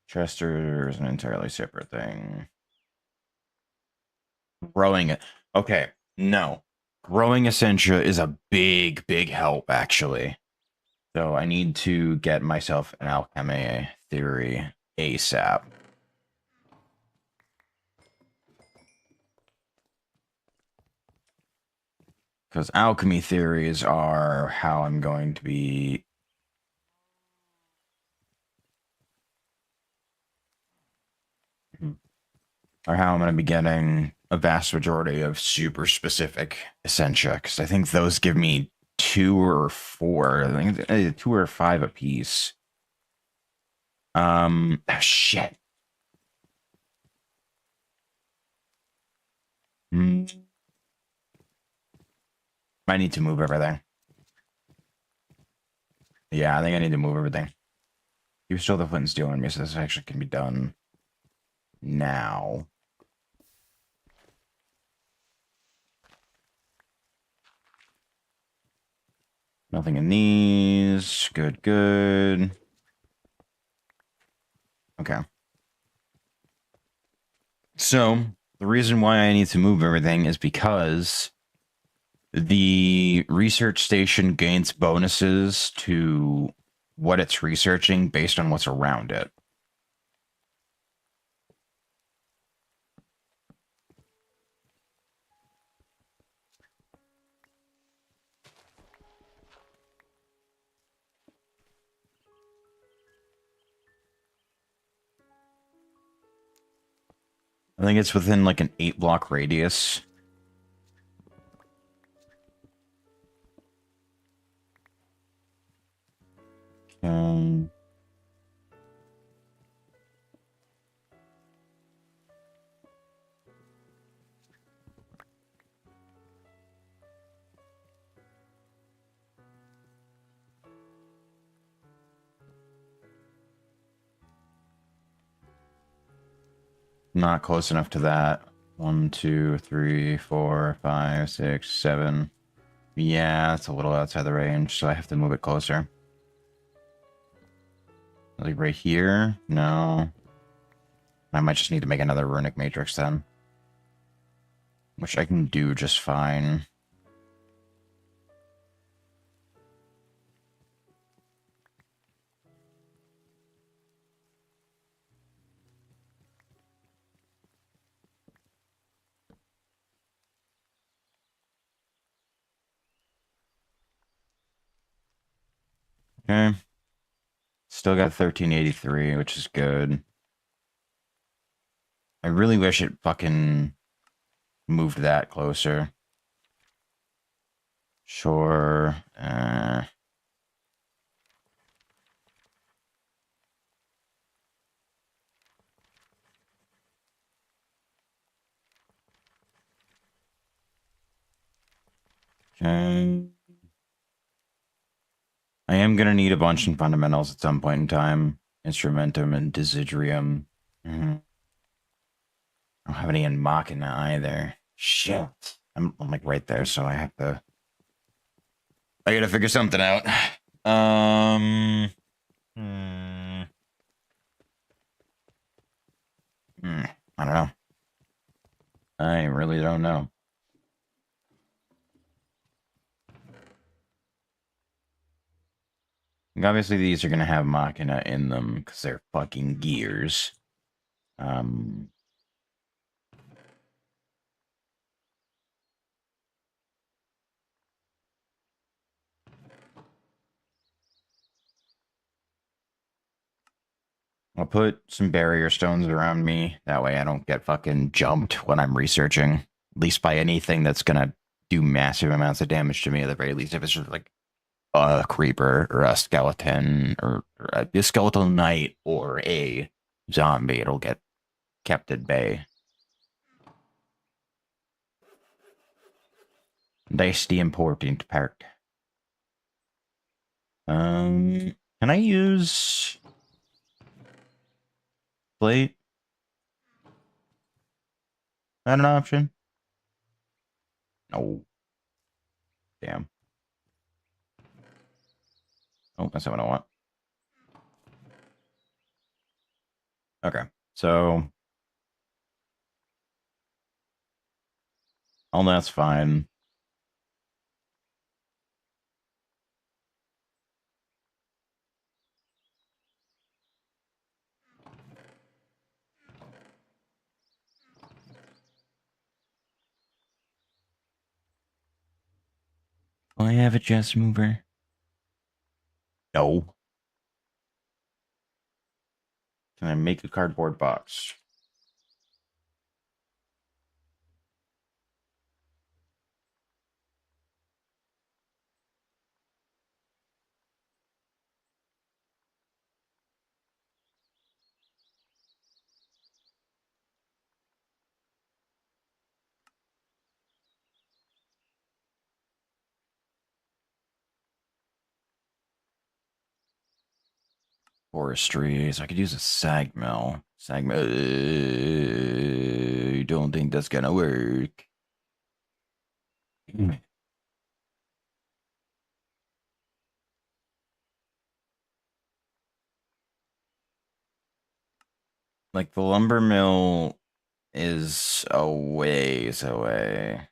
Chester is an entirely separate thing. Growing it. Okay, no. Growing Essentia is a big, big help, actually. So I need to get myself an alchemy theory ASAP. Because alchemy theories are how I'm going to be... Or how I'm going to be getting a vast majority of super specific Essentia. Because I think those give me 2 or 4. I think it's 2 or 5 apiece. Oh, shit. I need to move everything. Yeah, I think I need to move everything. You stole the flint and steel on me, so this actually can be done now. Nothing in these. Good, good. Okay. So, the reason why I need to move everything is because the research station gains bonuses to what it's researching based on what's around it. I think it's within like an 8-block radius. Not close enough to that. 1, 2, 3, 4, 5, 6, 7. Yeah, it's a little outside the range, so I have to move it closer. Like right here? No. I might just need to make another runic matrix then. Which I can do just fine. Okay. Still got 1383, which is good. I really wish it fucking moved that closer. Sure. Okay. I am going to need a bunch in fundamentals at some point in time. Instrumentum and Desiderium. I don't have any in Machina either. Shit. I'm like right there, so I have to... I gotta figure something out. I don't know. I really don't know. Obviously, these are gonna have Machina in them because they're fucking gears. I'll put some barrier stones around me. That way I don't get fucking jumped when I'm researching. At least by anything that's gonna do massive amounts of damage to me at the very least. If it's just like a creeper or a skeleton or a skeletal knight or a zombie, it'll get kept at bay. That's the important part. Can I use plate? Not an option? No. Damn. Oh, that's not what I want. Okay, so all that's fine. I have a chest mover. No. Can I make a cardboard box? Forestry, so I could use a sag mill. Sag mill. You don't think that's gonna work? Like the lumber mill is a ways away.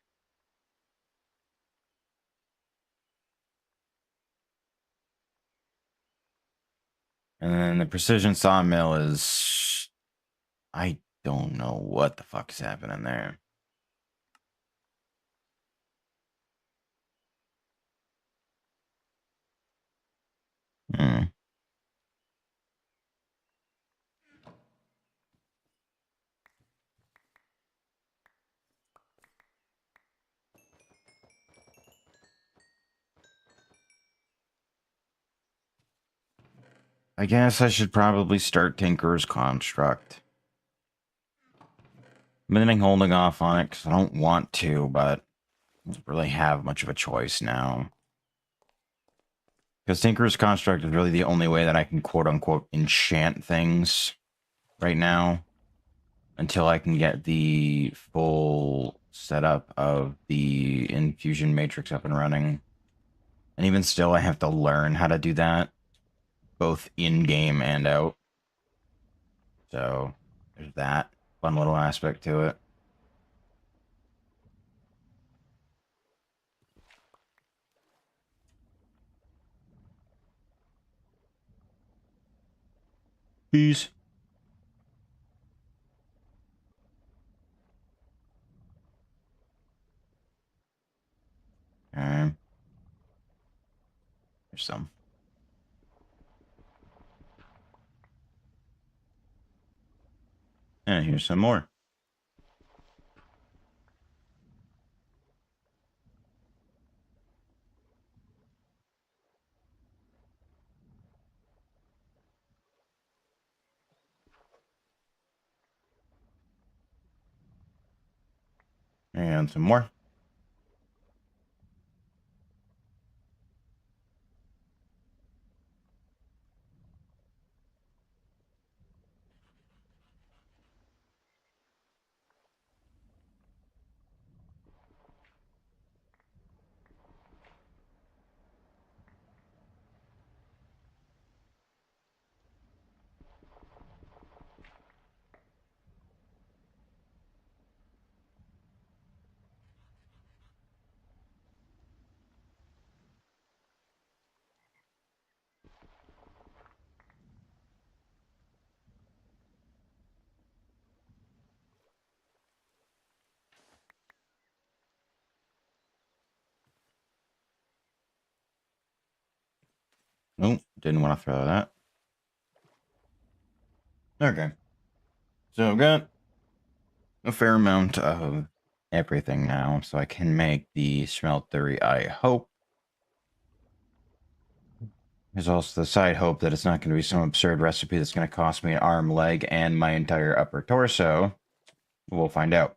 And then the precision sawmill is, I don't know what the fuck is happening there. Hmm. I guess I should probably start Tinker's Construct. I've been holding off on it because I don't want to, but I don't really have much of a choice now. Because Tinker's Construct is really the only way that I can quote-unquote enchant things right now until I can get the full setup of the infusion matrix up and running. And even still, I have to learn how to do that, both in-game and out. So there's that fun little aspect to it. Peace. Okay. There's some. And here's some more. And some more. Nope, didn't want to throw that. Okay. So I've got a fair amount of everything now, so I can make the smeltery, I hope. There's also the side hope that it's not going to be some absurd recipe that's going to cost me an arm, leg, and my entire upper torso. We'll find out.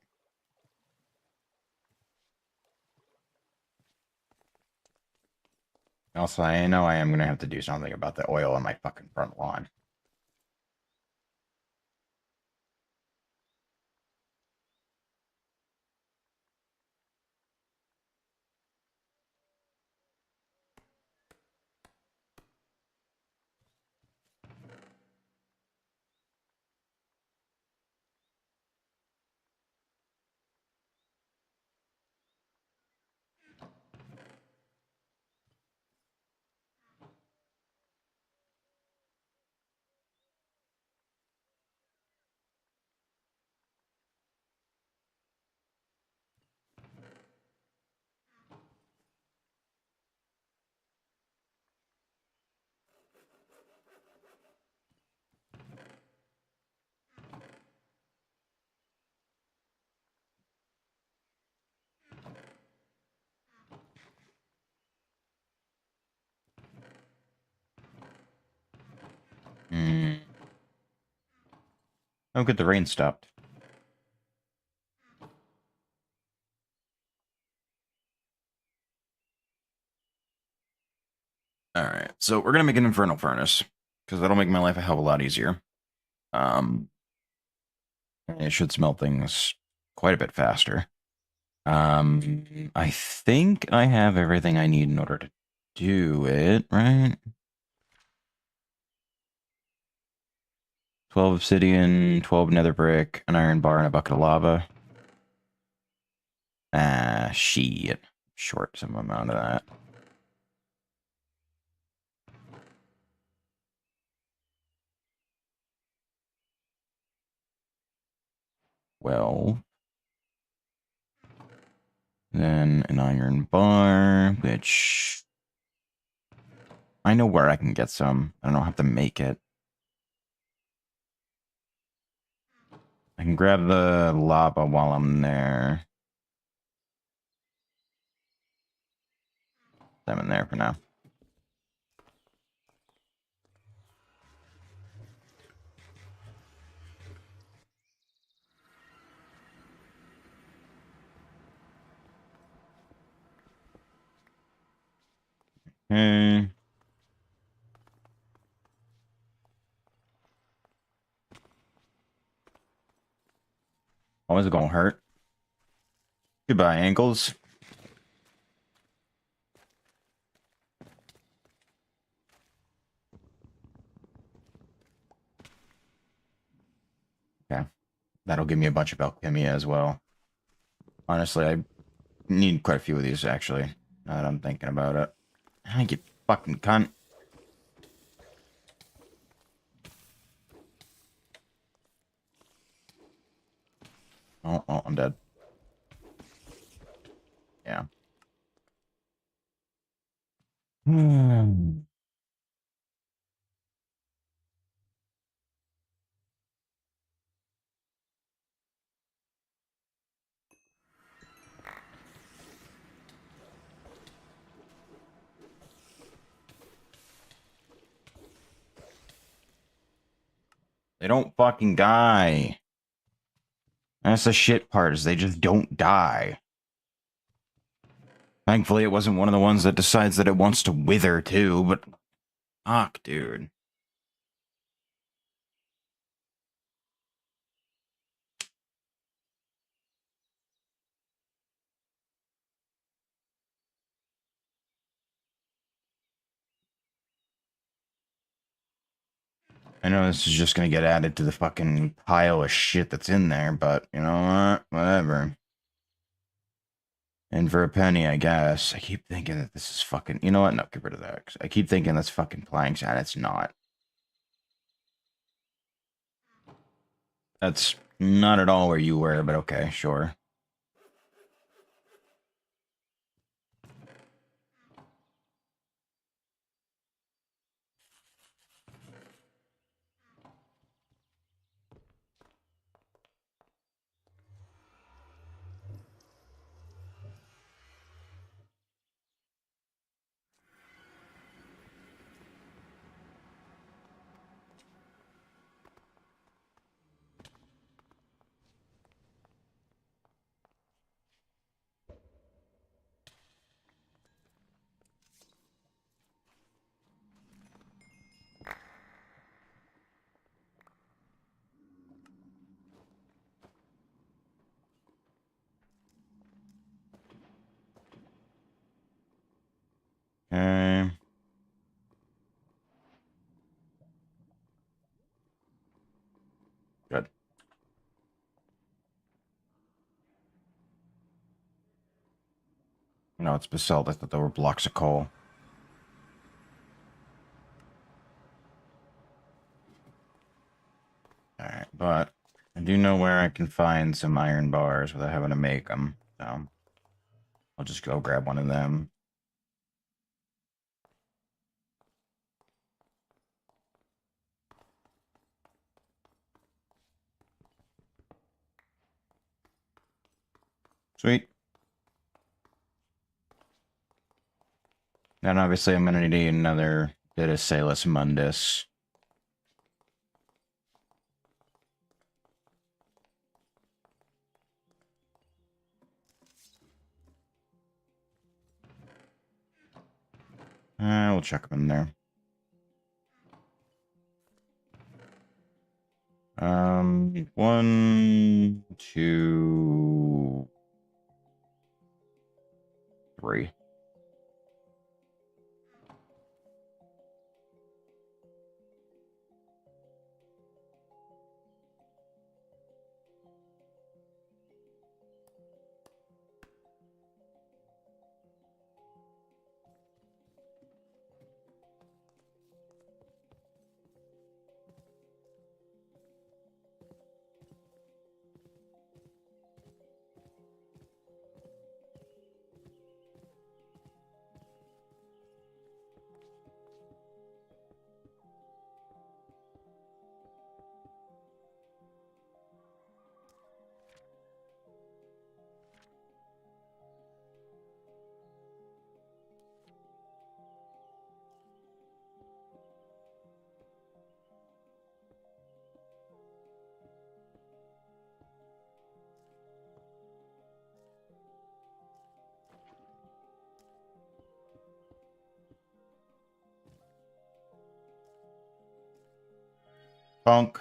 Also, I know I am going to have to do something about the oil on my fucking front lawn. Oh, good, the rain stopped. Alright, so we're gonna make an infernal furnace, because that'll make my life a hell of a lot easier. And it should smelt things quite a bit faster. I think I have everything I need in order to do it, right? 12 obsidian, 12 nether brick, an iron bar, and a bucket of lava. Ah, shit. Short some amount of that. Well, then an iron bar, which I know where I can get some. I don't have to make it. I can grab the lava while I'm there. I'm in there for now. Okay. Always gonna hurt. Goodbye, ankles. Yeah, that'll give me a bunch of alchemy as well. Honestly, I need quite a few of these, actually, now that I'm thinking about it. I get fucking cunt. Oh, I'm dead. Yeah. They don't fucking die. That's the shit part, is they just don't die. Thankfully, it wasn't one of the ones that decides that it wants to wither too, but fuck, dude. I know this is just gonna get added to the fucking pile of shit that's in there, but you know what? Whatever. And for a penny, I guess. I keep thinking that this is fucking... You know what? No, get rid of that. 'Cause I keep thinking that's fucking planks, and it's not. That's not at all where you were, but okay, sure. Okay. Good. No, it's basalt. I thought there were blocks of coal. Alright, but I do know where I can find some iron bars without having to make them, so I'll just go grab one of them. Sweet. And obviously I'm going to need another bit of Salus Mundus. We'll chuck them in there. One, two, three. Bonk.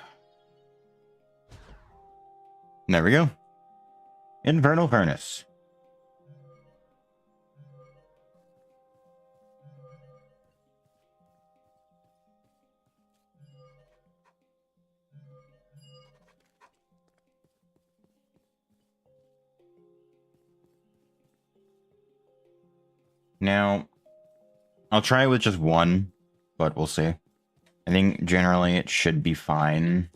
There we go. Infernal Furnace. Now, I'll try with just one, but we'll see. I think generally it should be fine.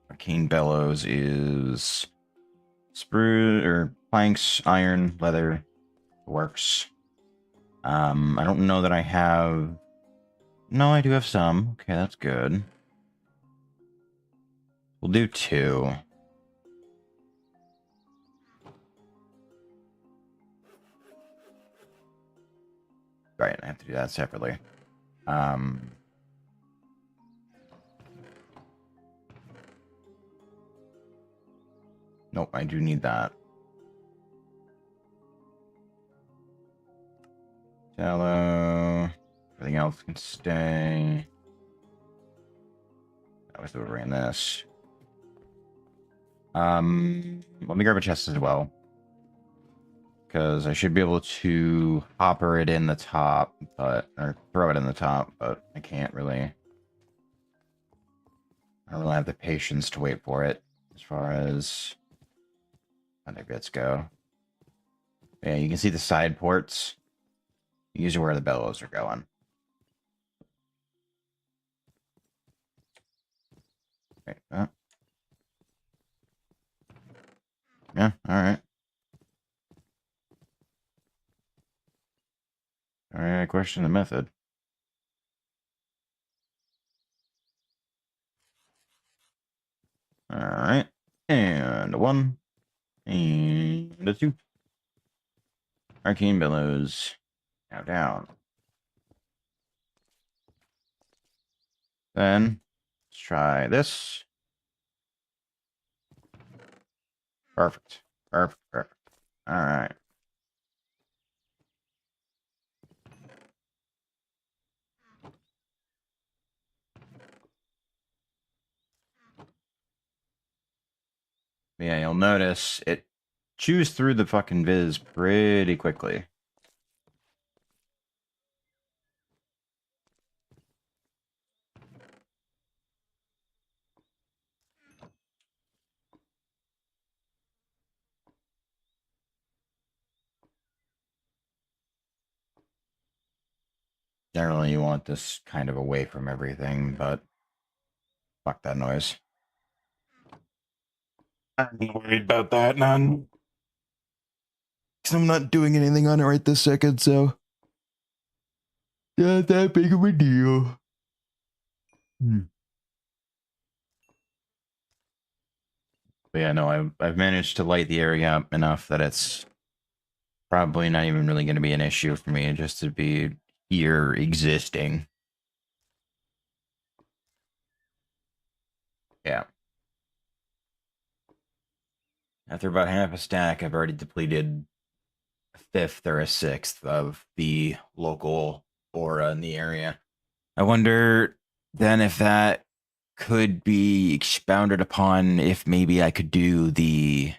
Arcane Bellows is sprue or planks, iron, leather, works. I don't know that I have. No, I do have some. Okay, that's good. We'll do two. Right, I have to do that separately. Nope, I do need that. Tallow. Everything else can stay. I was delivering this. Let me grab a chest as well. Because I should be able to hopper it in the top, but or throw it in the top, but I can't really. I don't really have the patience to wait for it as far as other bits go. Yeah, you can see the side ports. These are where the bellows are going. Right, yeah, alright. Alright, I question the method. Alright. And a one. And a two. Arcane Bellows. Now down. Then, let's try this. Perfect. Perfect. Perfect. Alright. Yeah, you'll notice it chews through the fucking viz pretty quickly. Generally, you want this kind of away from everything, but fuck that noise. I'm not worried about that, none. Because I'm not doing anything on it right this second, so. Not that big of a deal. But yeah, no, I've managed to light the area up enough that it's probably not even really going to be an issue for me just to be here existing. Yeah. After about half a stack, I've already depleted a fifth or a sixth of the local aura in the area. I wonder then if that could be expounded upon, if maybe I could do the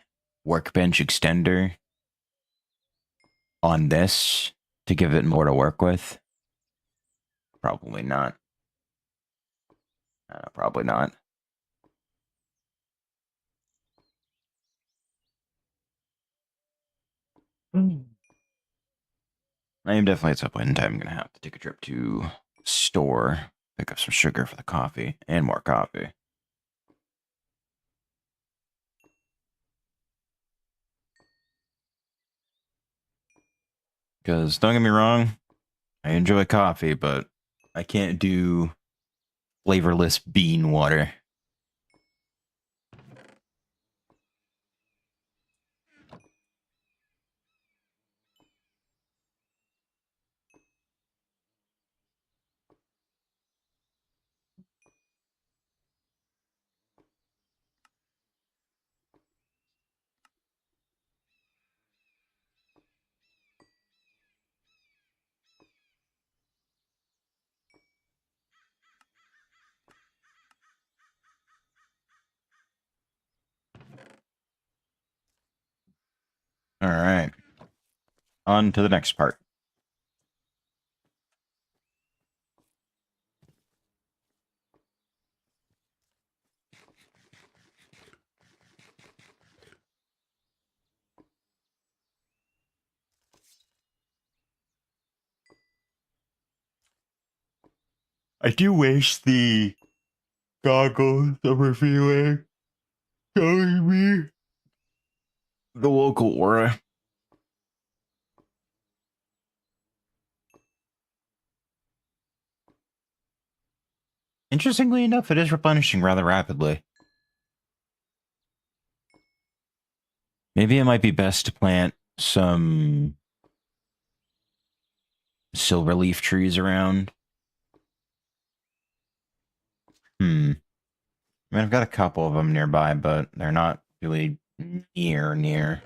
workbench extender on this to give it more to work with. Probably not. Probably not. I am definitely at some point in time going to have to take a trip to store, pick up some sugar for the coffee and more coffee. Because don't get me wrong, I enjoy coffee, but I can't do flavorless bean water. All right. On to the next part. I do wish the goggles of reviewing showing me the local aura. Interestingly enough, it is replenishing rather rapidly. Maybe it might be best to plant some silverleaf trees around. I mean, I've got a couple of them nearby, but they're not really near.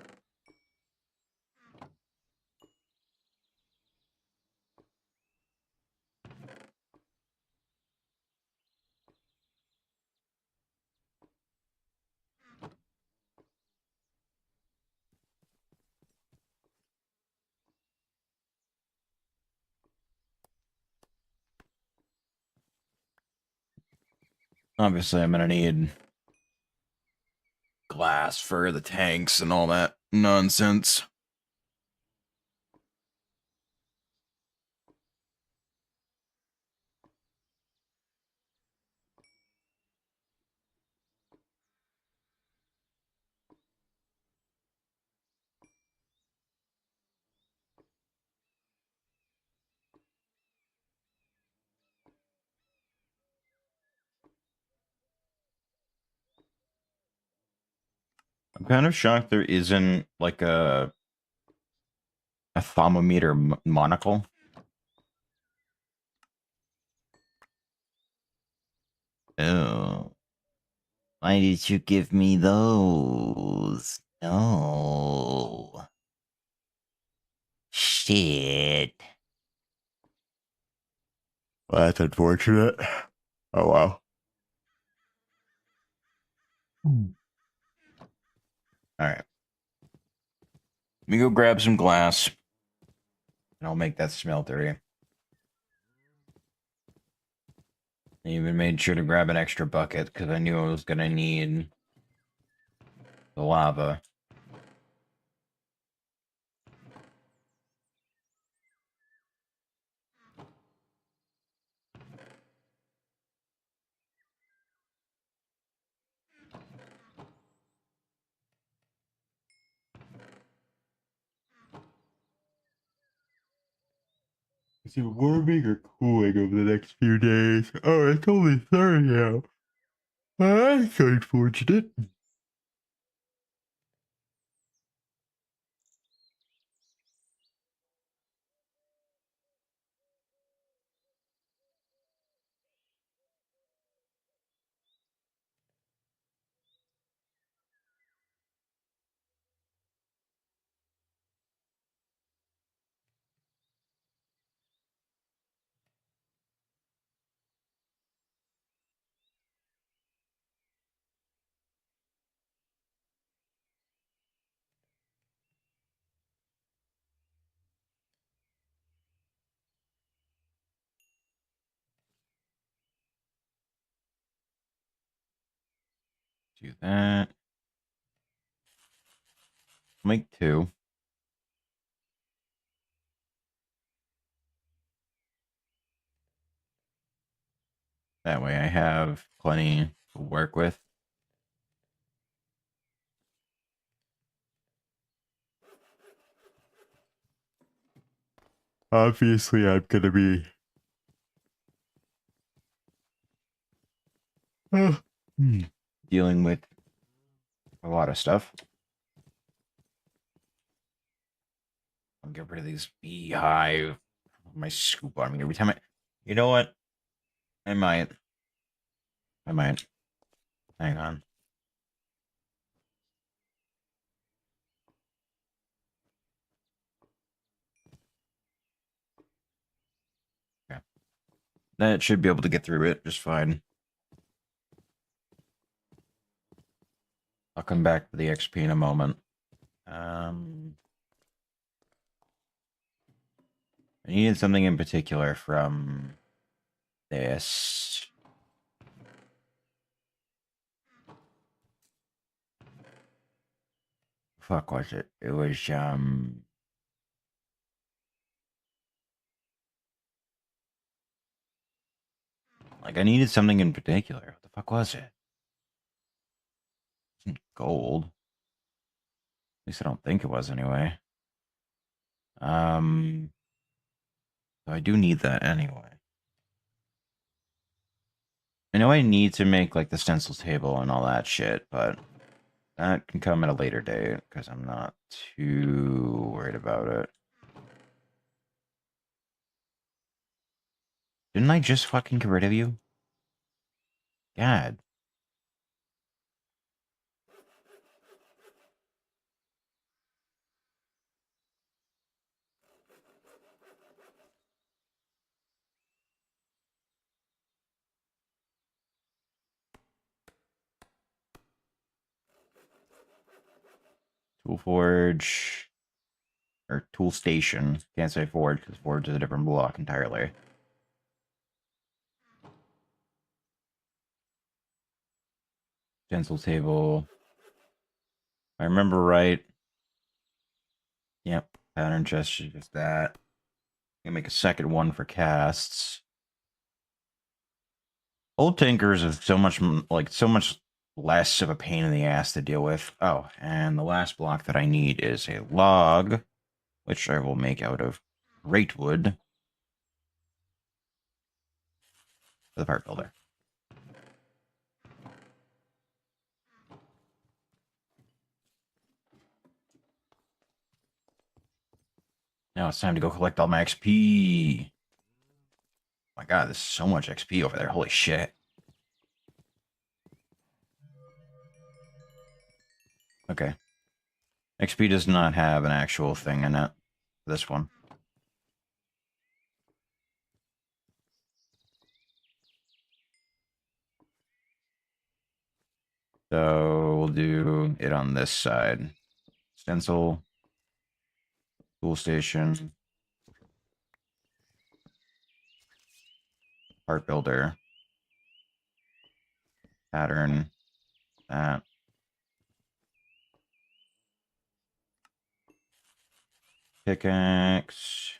Obviously, I'm gonna need glass for the tanks and all that nonsense. I'm kind of shocked there isn't like a thermometer monocle. Oh, why did you give me those? No. Shit. Well, that's unfortunate. Oh, wow. All right. Let me go grab some glass, and I'll make that smeltery. I even made sure to grab an extra bucket because I knew I was going to need the lava. Is it warming or cooling over the next few days? Oh, it's only 30 now. That's unfortunate. Do that. Make 2. That way I have plenty to work with. Obviously, I'm going to be dealing with a lot of stuff. I'll get rid of these beehive. My scoop on me every time You know what? I might. Hang on. Okay. That should be able to get through it just fine. I'll come back to the XP in a moment. I needed something in particular from this. Fuck was it? It was like I needed something in particular. What the fuck was it? It's gold. At least I don't think it was anyway. So I do need that anyway. I know I need to make like the stencil table and all that shit, but that can come at a later date because I'm not too worried about it. Didn't I just fucking get rid of you? God. Tool forge. Or tool station. Can't say forge because forge is a different block entirely. Stencil table. If I remember right. Yep. Pattern chest is just that. I'm gonna make a second one for casts. Old tinkers is so much less of a pain in the ass to deal with. Oh, and the last block that I need is a log, which I will make out of great wood for the part builder. Now it's time to go collect all my XP. Oh my god, there's so much XP over there. Holy shit. Okay. XP does not have an actual thing in it. This one. So we'll do it on this side. Stencil. Tool station. Part builder. Pattern. That. Pickaxe.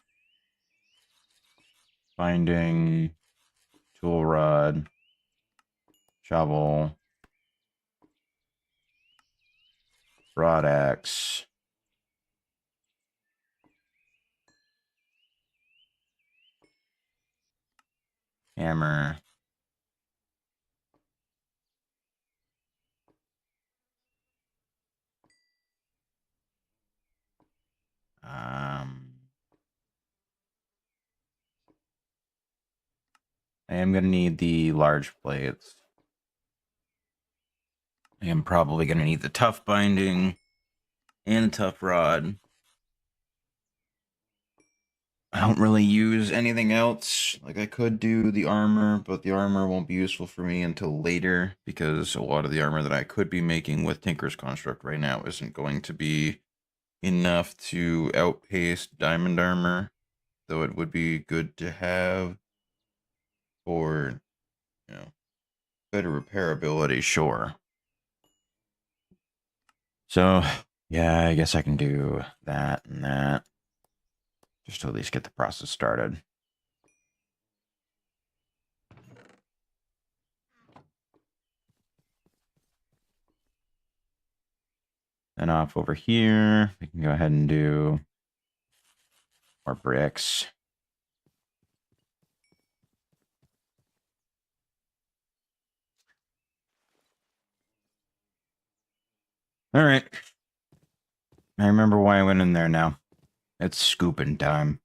Binding. Tool rod. Shovel. Broad axe. Hammer. I am going to need the large plates. I am probably going to need the tough binding and the tough rod. I don't really use anything else. Like, I could do the armor, but the armor won't be useful for me until later because a lot of the armor that I could be making with Tinker's Construct right now isn't going to be enough to outpace diamond armor, though it would be good to have for, better repairability, sure. So, yeah, I guess I can do that and that. Just to at least get the process started. Then off over here, we can go ahead and do more bricks. All right. I remember why I went in there now. It's scooping time.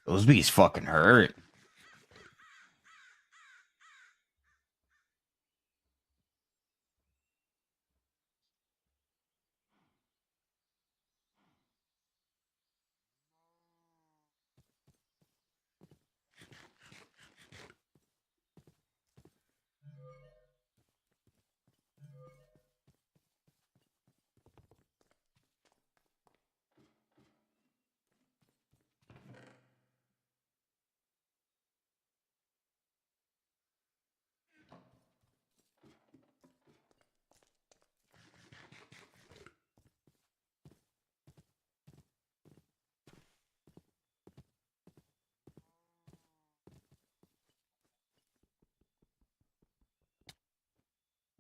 Those bees fucking hurt.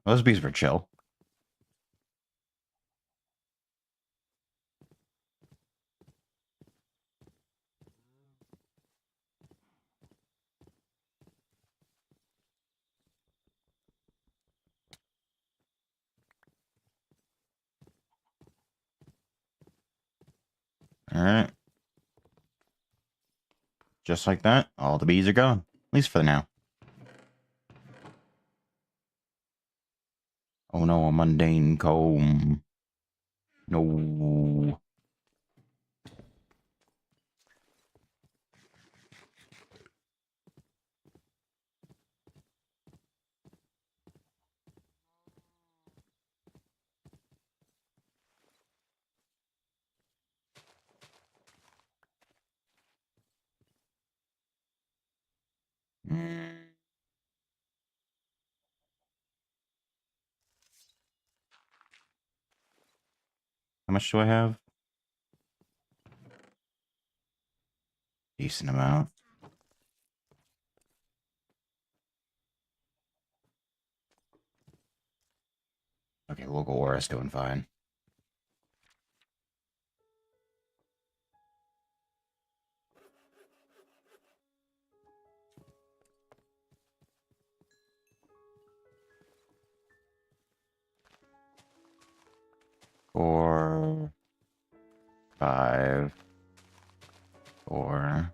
Those bees were chill. All right. Just like that, all the bees are gone. At least for now. Oh no, a mundane comb. No. Mm, how much do I have? Decent amount. Okay, local aura's doing fine. Four, five, four.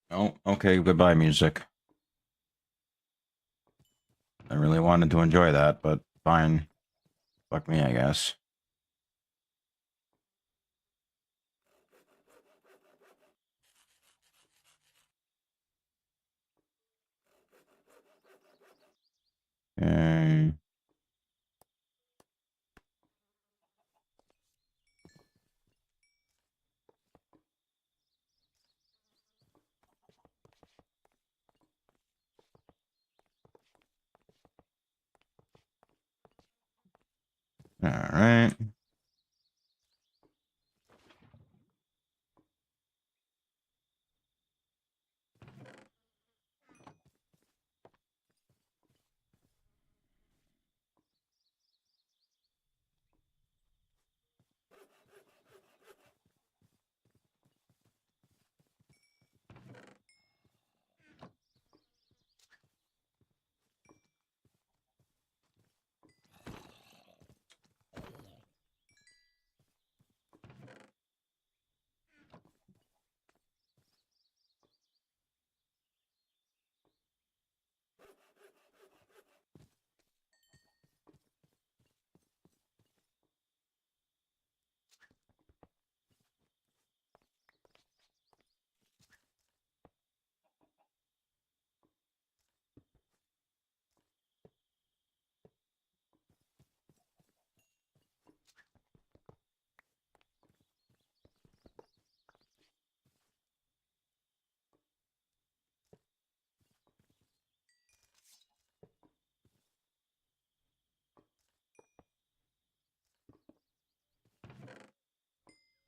Oh, okay, goodbye, music. I really wanted to enjoy that, but fine. Fuck me, I guess. Okay. All right.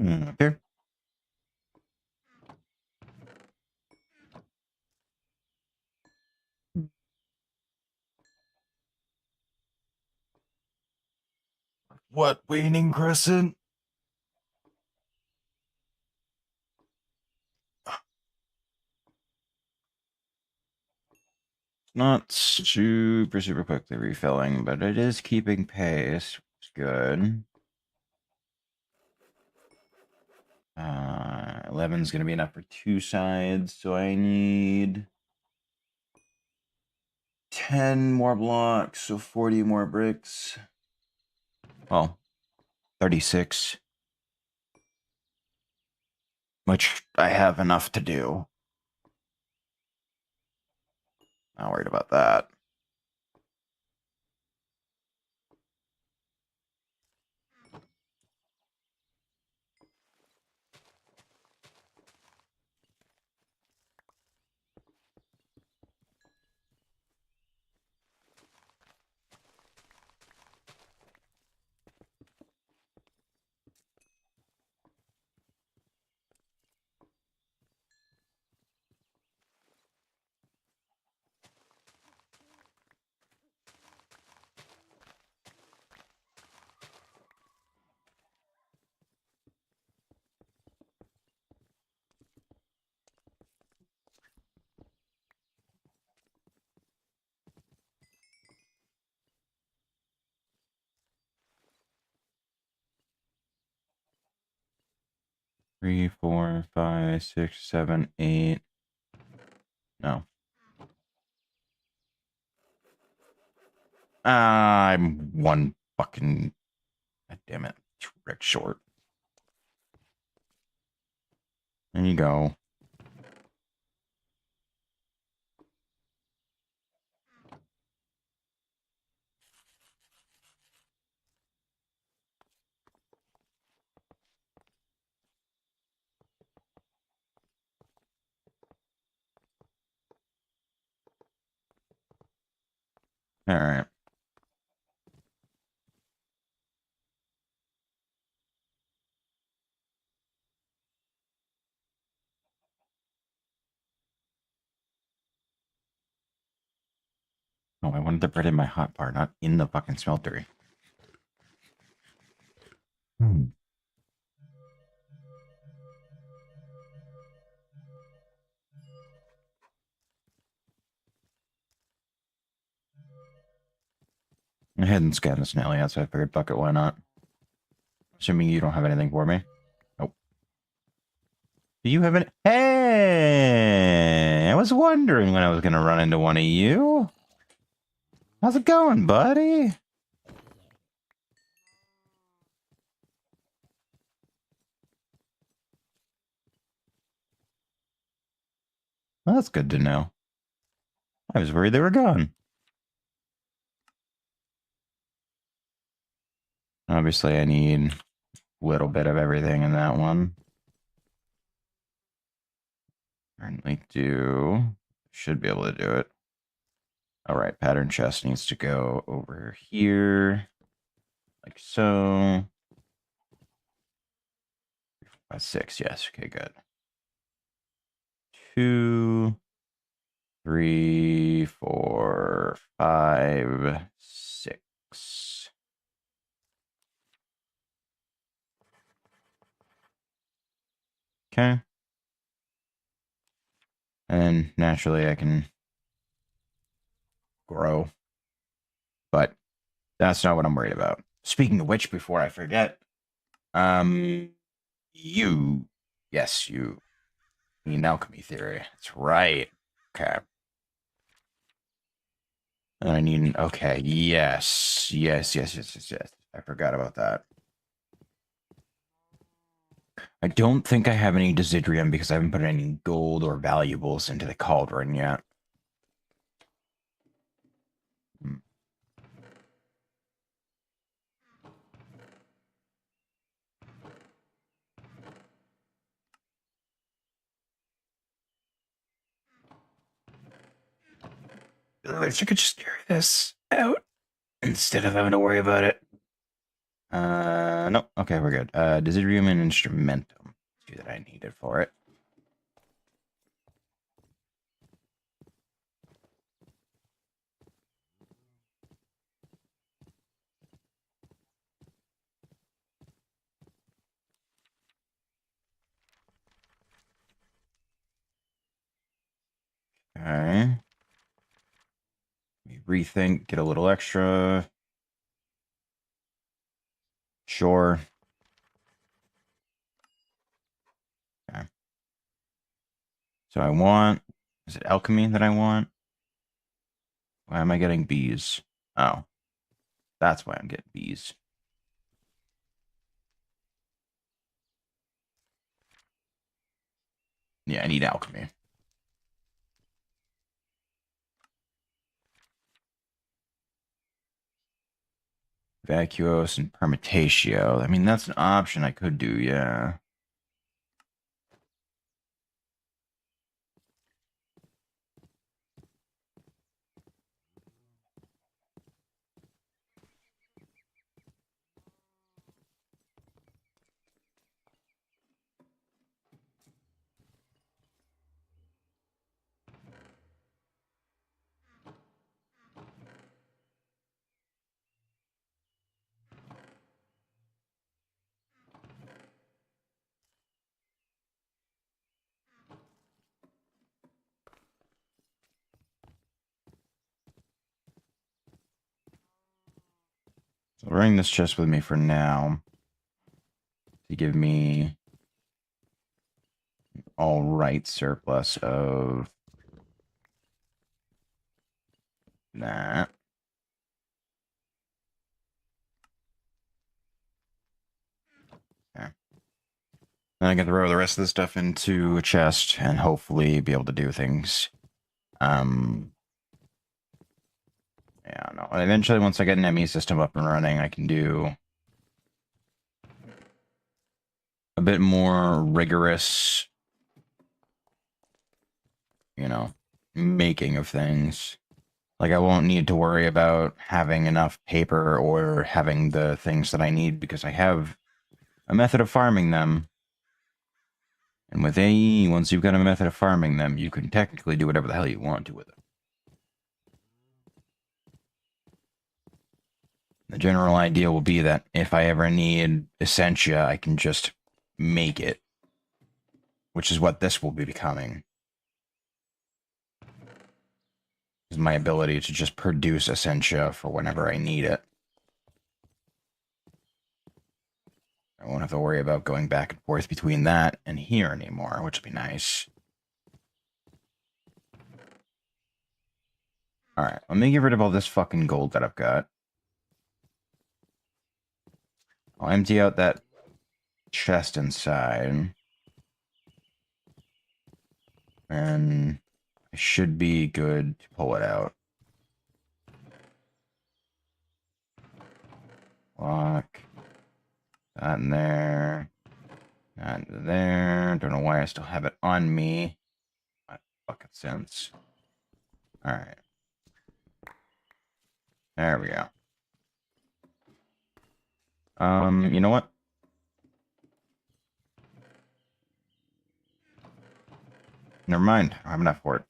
Okay. What waning crescent? Not super quickly refilling, but it is keeping pace. It's good. 11's gonna be enough for 2 sides, so I need 10 more blocks, so 40 more bricks. Well, 36. Which I have enough to do. Not worried about that. Three, 4, 5, 6, 7, 8. No. I'm one fucking... God damn it. Trick short. There you go. All right. Oh, I wanted to put it in my hot bar, not in the fucking smeltery. I hadn't scanned this nail yet, so I figured, fuck it, why not? Assuming you don't have anything for me. Nope. Do you have any? Hey! I was wondering when I was gonna run into one of you. How's it going, buddy? Well, that's good to know. I was worried they were gone. Obviously, I need a little bit of everything in that one. Currently do. Should be able to do it. All right, pattern chest needs to go over here. Like so. 6, yes. Okay, good. 2, 3, 4, 5, 6. Okay. And naturally I can grow. But that's not what I'm worried about. Speaking of which, before I forget, you, yes, you need alchemy theory. That's right. Okay. And I need okay, yes. I forgot about that. I don't think I have any Desidrium because I haven't put any gold or valuables into the cauldron yet. I wish I could just carry this out instead of having to worry about it. Nope. Okay, we're good. Desiderium and Instrumentum. See that I needed for it. Okay. Rethink, get a little extra. Sure. Okay. So I want, is it alchemy that I want? Why am I getting bees? Oh, that's why I'm getting bees. Yeah, I need alchemy. Vacuos and permutatio. I mean, that's an option I could do, yeah. So I'll bring this chest with me for now to give me all right surplus of that. Okay. Then I can throw the rest of the stuff into a chest and hopefully be able to do things. Yeah, no. Eventually, once I get an ME system up and running, I can do a bit more rigorous, making of things. Like, I won't need to worry about having enough paper or having the things that I need because I have a method of farming them. And with AE, once you've got a method of farming them, you can technically do whatever the hell you want to with it. The general idea will be that if I ever need Essentia, I can just make it, which is what this will be becoming. Is my ability to just produce Essentia for whenever I need it. I won't have to worry about going back and forth between that and here anymore, which would be nice. Alright, let me get rid of all this fucking gold that I've got. I'll empty out that chest inside. And I should be good to pull it out. Lock. That in there. That in there. Don't know why I still have it on me. That fucking sense. Alright. There we go. You know what? Never mind. I don't have enough for it.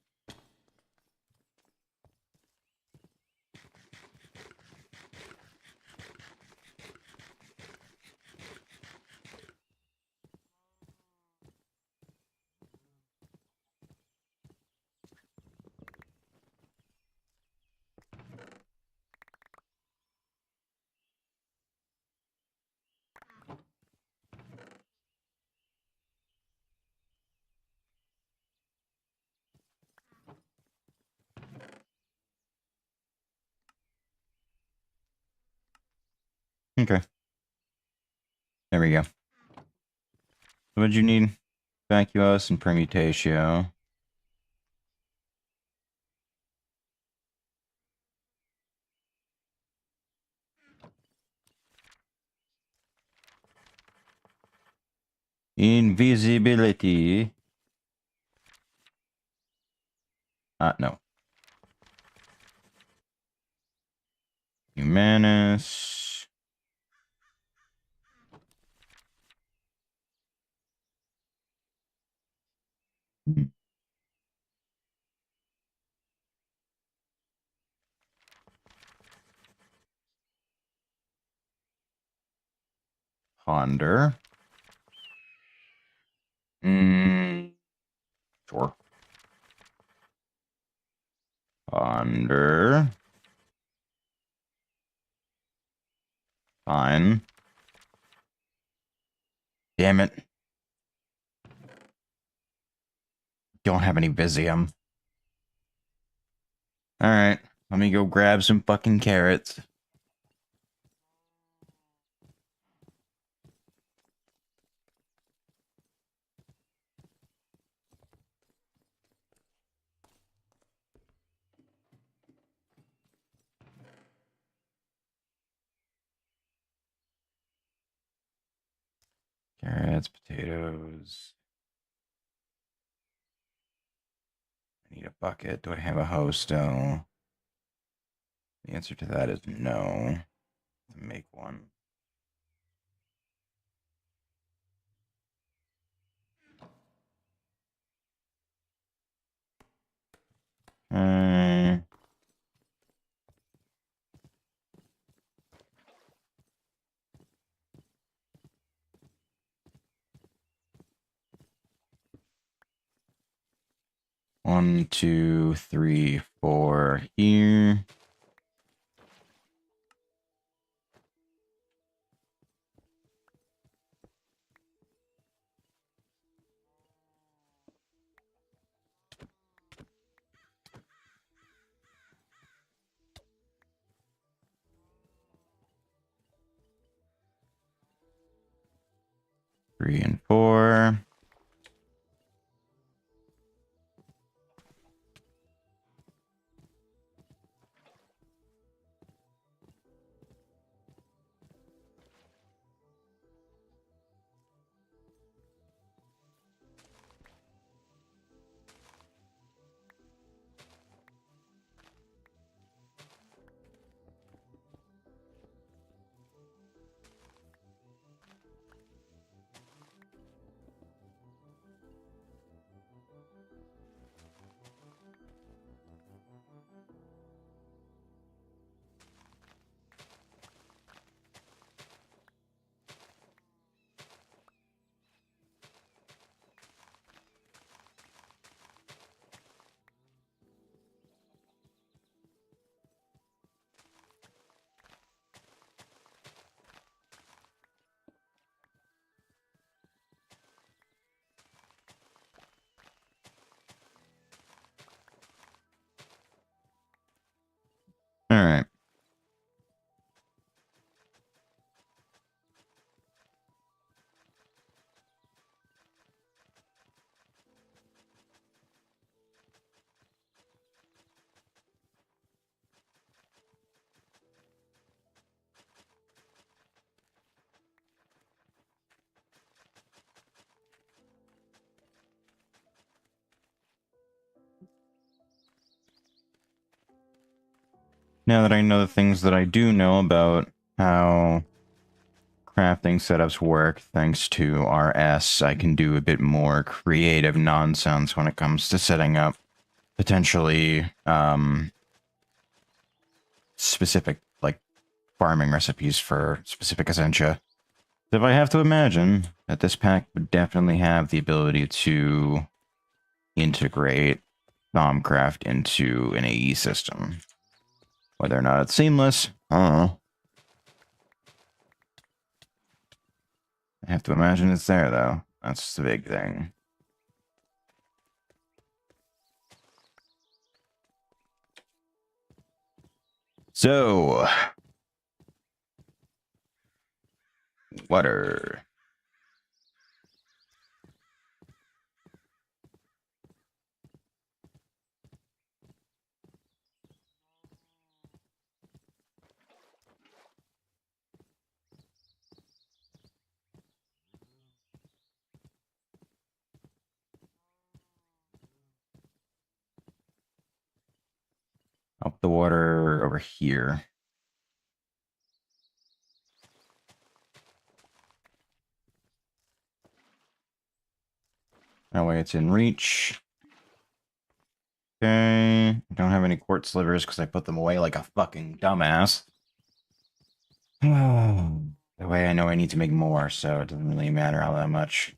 Okay. There we go. What did you need? Vacuous and permutatio. Invisibility. No. Humanus. Ponder. Sure. Ponder. Fine. Damn it. Don't have any Visium. Alright. Let me go grab some fucking carrots. Carrots, potatoes. I need a bucket. Do I have a hoe still? The answer to that is no. To make one. Uh, 1, 2, 3, 4 here. Three and 4. All right. Now that I know the things that I do know about how crafting setups work, thanks to RS, I can do a bit more creative nonsense when it comes to setting up potentially specific, like, farming recipes for specific essentia. If I have to imagine that this pack would definitely have the ability to integrate thaumcraft into an AE system. Whether or not it's seamless, I don't know. I have to imagine it's there, though. That's the big thing. So, water. Up the water over here. That way it's in reach. Okay. I don't have any quartz slivers because I put them away like a fucking dumbass. The way I know I need to make more, so it doesn't really matter all that much.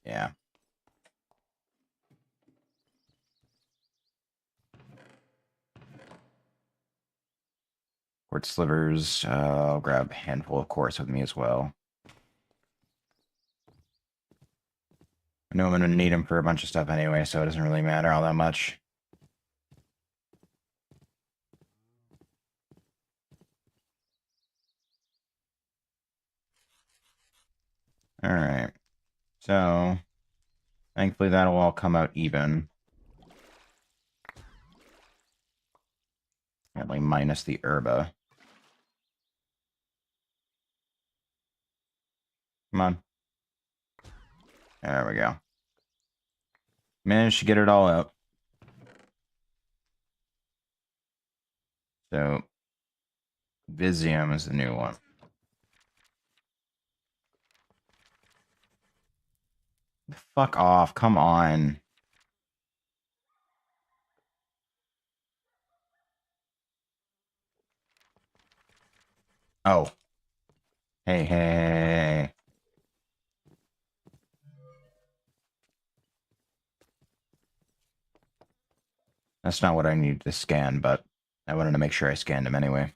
Yeah. Quartz slivers. I'll grab a handful of quartz with me as well. I know I'm going to need them for a bunch of stuff anyway, so it doesn't really matter all that much. Alright. So, thankfully that'll all come out even. Apparently minus the herba. Come on. There we go. Managed to get it all out. So, Visium is the new one. Fuck off, come on. Oh. Hey, hey, hey. That's not what I needed to scan, but I wanted to make sure I scanned him anyway.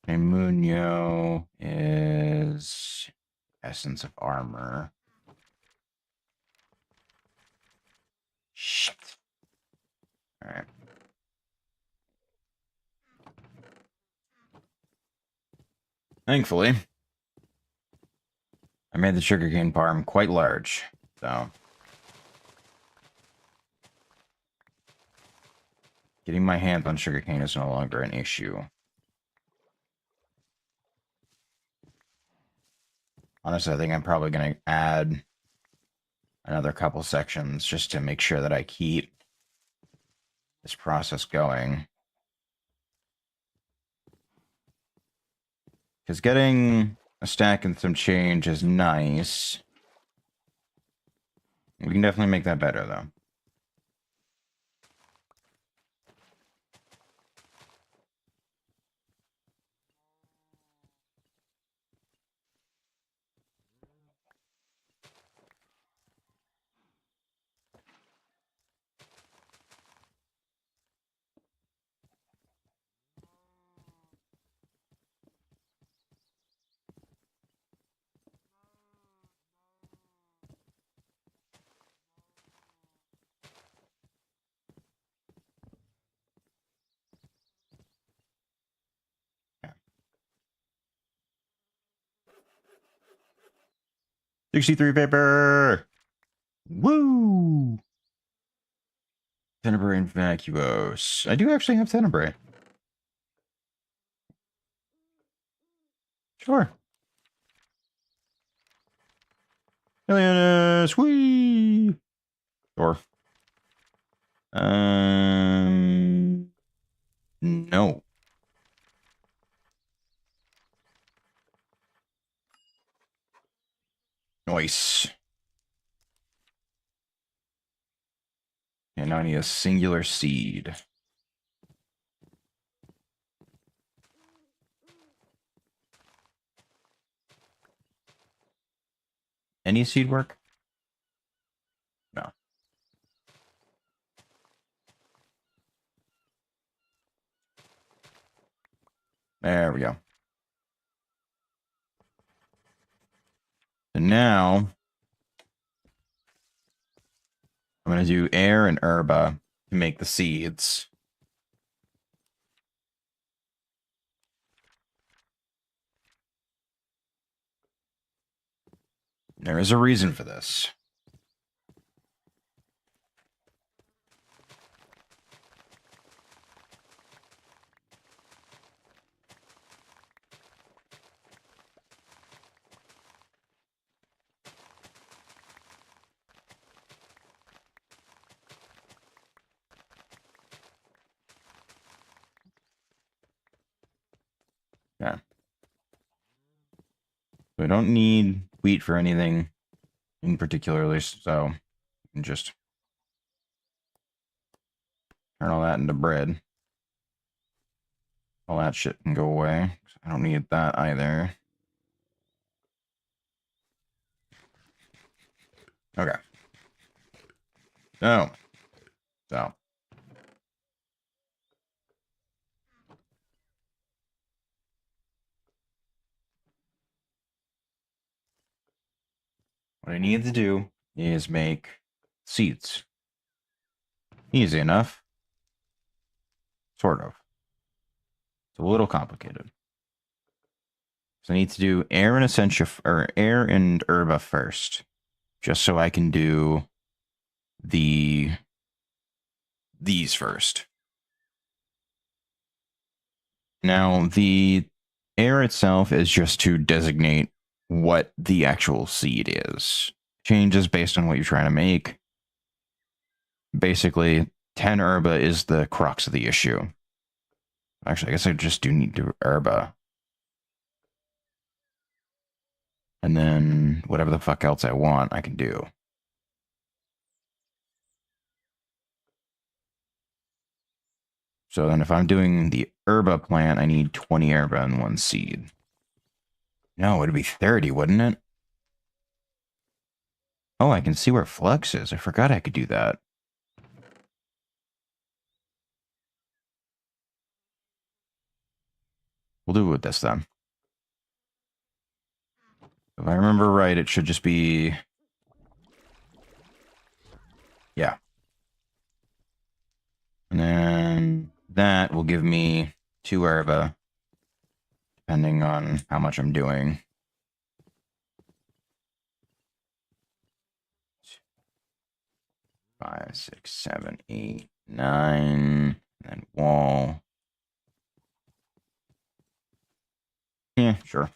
Okay, Munyo is Essence of Armor. Shit. Alright. Thankfully, I made the sugarcane farm quite large, so getting my hands on sugarcane is no longer an issue. Honestly, I think I'm probably going to add another couple sections just to make sure that I keep this process going. Because getting a stack and some change is nice. We can definitely make that better, though. Yeah. 63 paper! Woo! Tenebrae and vacuos. I do actually have tenebrae. Sure. Alienus! Whee! Sure. No. Nice. And now I need a singular seed. Any seed work? No. There we go. And now I'm going to do air and herba to make the seeds. There is a reason for this. Yeah. So I don't need wheat for anything in particularly, so I can just turn all that into bread. All that shit can go away. I don't need that either. Okay. So what I need to do is make seeds. Easy enough. Sort of. It's a little complicated. So I need to do air and essentia, or air and herba first, just so I can do these first. Now, the air itself is just to designate what the actual seed is. Changes based on what you're trying to make. Basically, 10 herba is the crux of the issue. Actually, I guess I just do need to herba. And then whatever the fuck else I want, I can do. So then if I'm doing the herba plant, I need 20 herba and 1 seed. No, it'd be 30, wouldn't it? Oh, I can see where flux is. I forgot I could do that. We'll do it with this then. If I remember right, it should just be... Yeah. And then that will give me 2 herba, depending on how much I'm doing. 5, 6, 7, 8, 9, and then wall. Yeah, sure.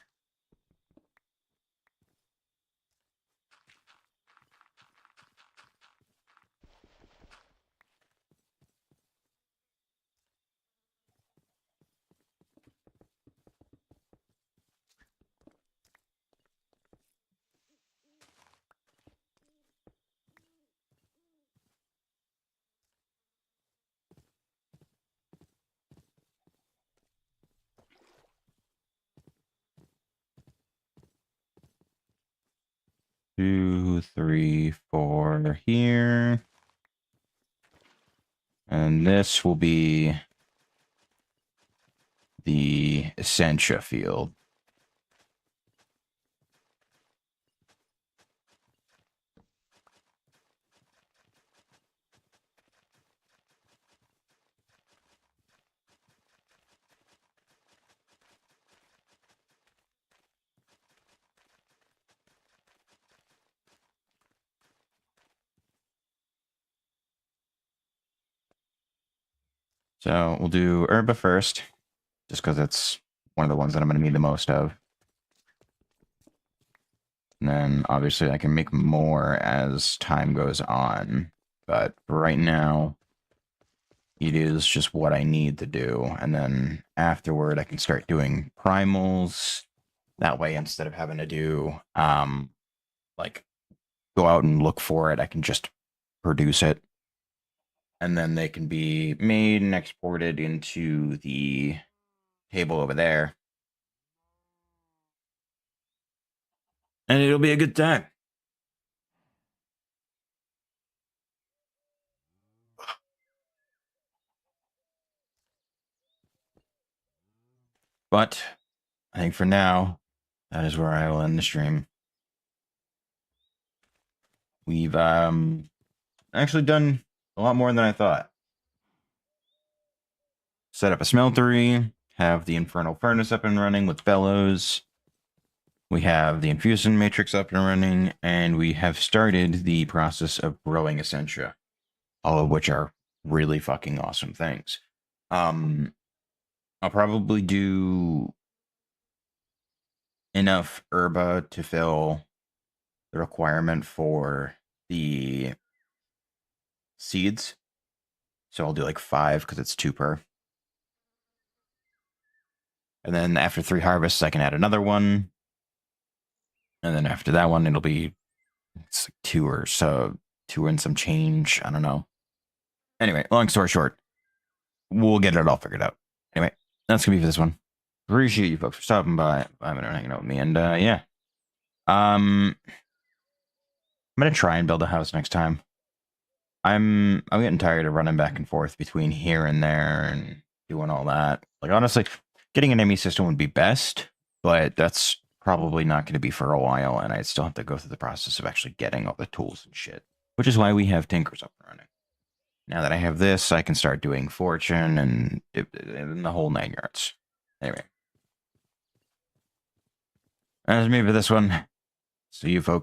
Two, 3, 4 here. And this will be the Essentia field. So we'll do herba first, just because it's one of the ones that I'm going to need the most of. And then obviously I can make more as time goes on. But for right now, it is just what I need to do. And then afterward, I can start doing primals. That way, instead of having to do, like, go out and look for it, I can just produce it. And then they can be made and exported into the table over there. And it'll be a good time. But I think for now, that is where I will end the stream. We've actually done a lot more than I thought. Set up a smeltery, have the infernal furnace up and running with bellows. We have the infusion matrix up and running, and we have started the process of growing Essentia, all of which are really fucking awesome things. I'll probably do enough herba to fill the requirement for the seeds. So I'll do like 5 because it's 2 per. And then after 3 harvests, I can add another one. And then after that one, it'll be it's like 2 or so, 2 and some change. I don't know. Anyway, long story short, we'll get it all figured out. Anyway, that's gonna be for this one. Appreciate you folks for stopping by, and hanging out with me, and yeah. I'm gonna try and build a house next time. I'm getting tired of running back and forth between here and there and doing all that. Like honestly, getting an ME system would be best, but that's probably not going to be for a while, and I still have to go through the process of actually getting all the tools and shit. Which is why we have Tinkers up and running. Now that I have this, I can start doing Fortune and the whole 9 yards. Anyway. That's me for this one. See you folks.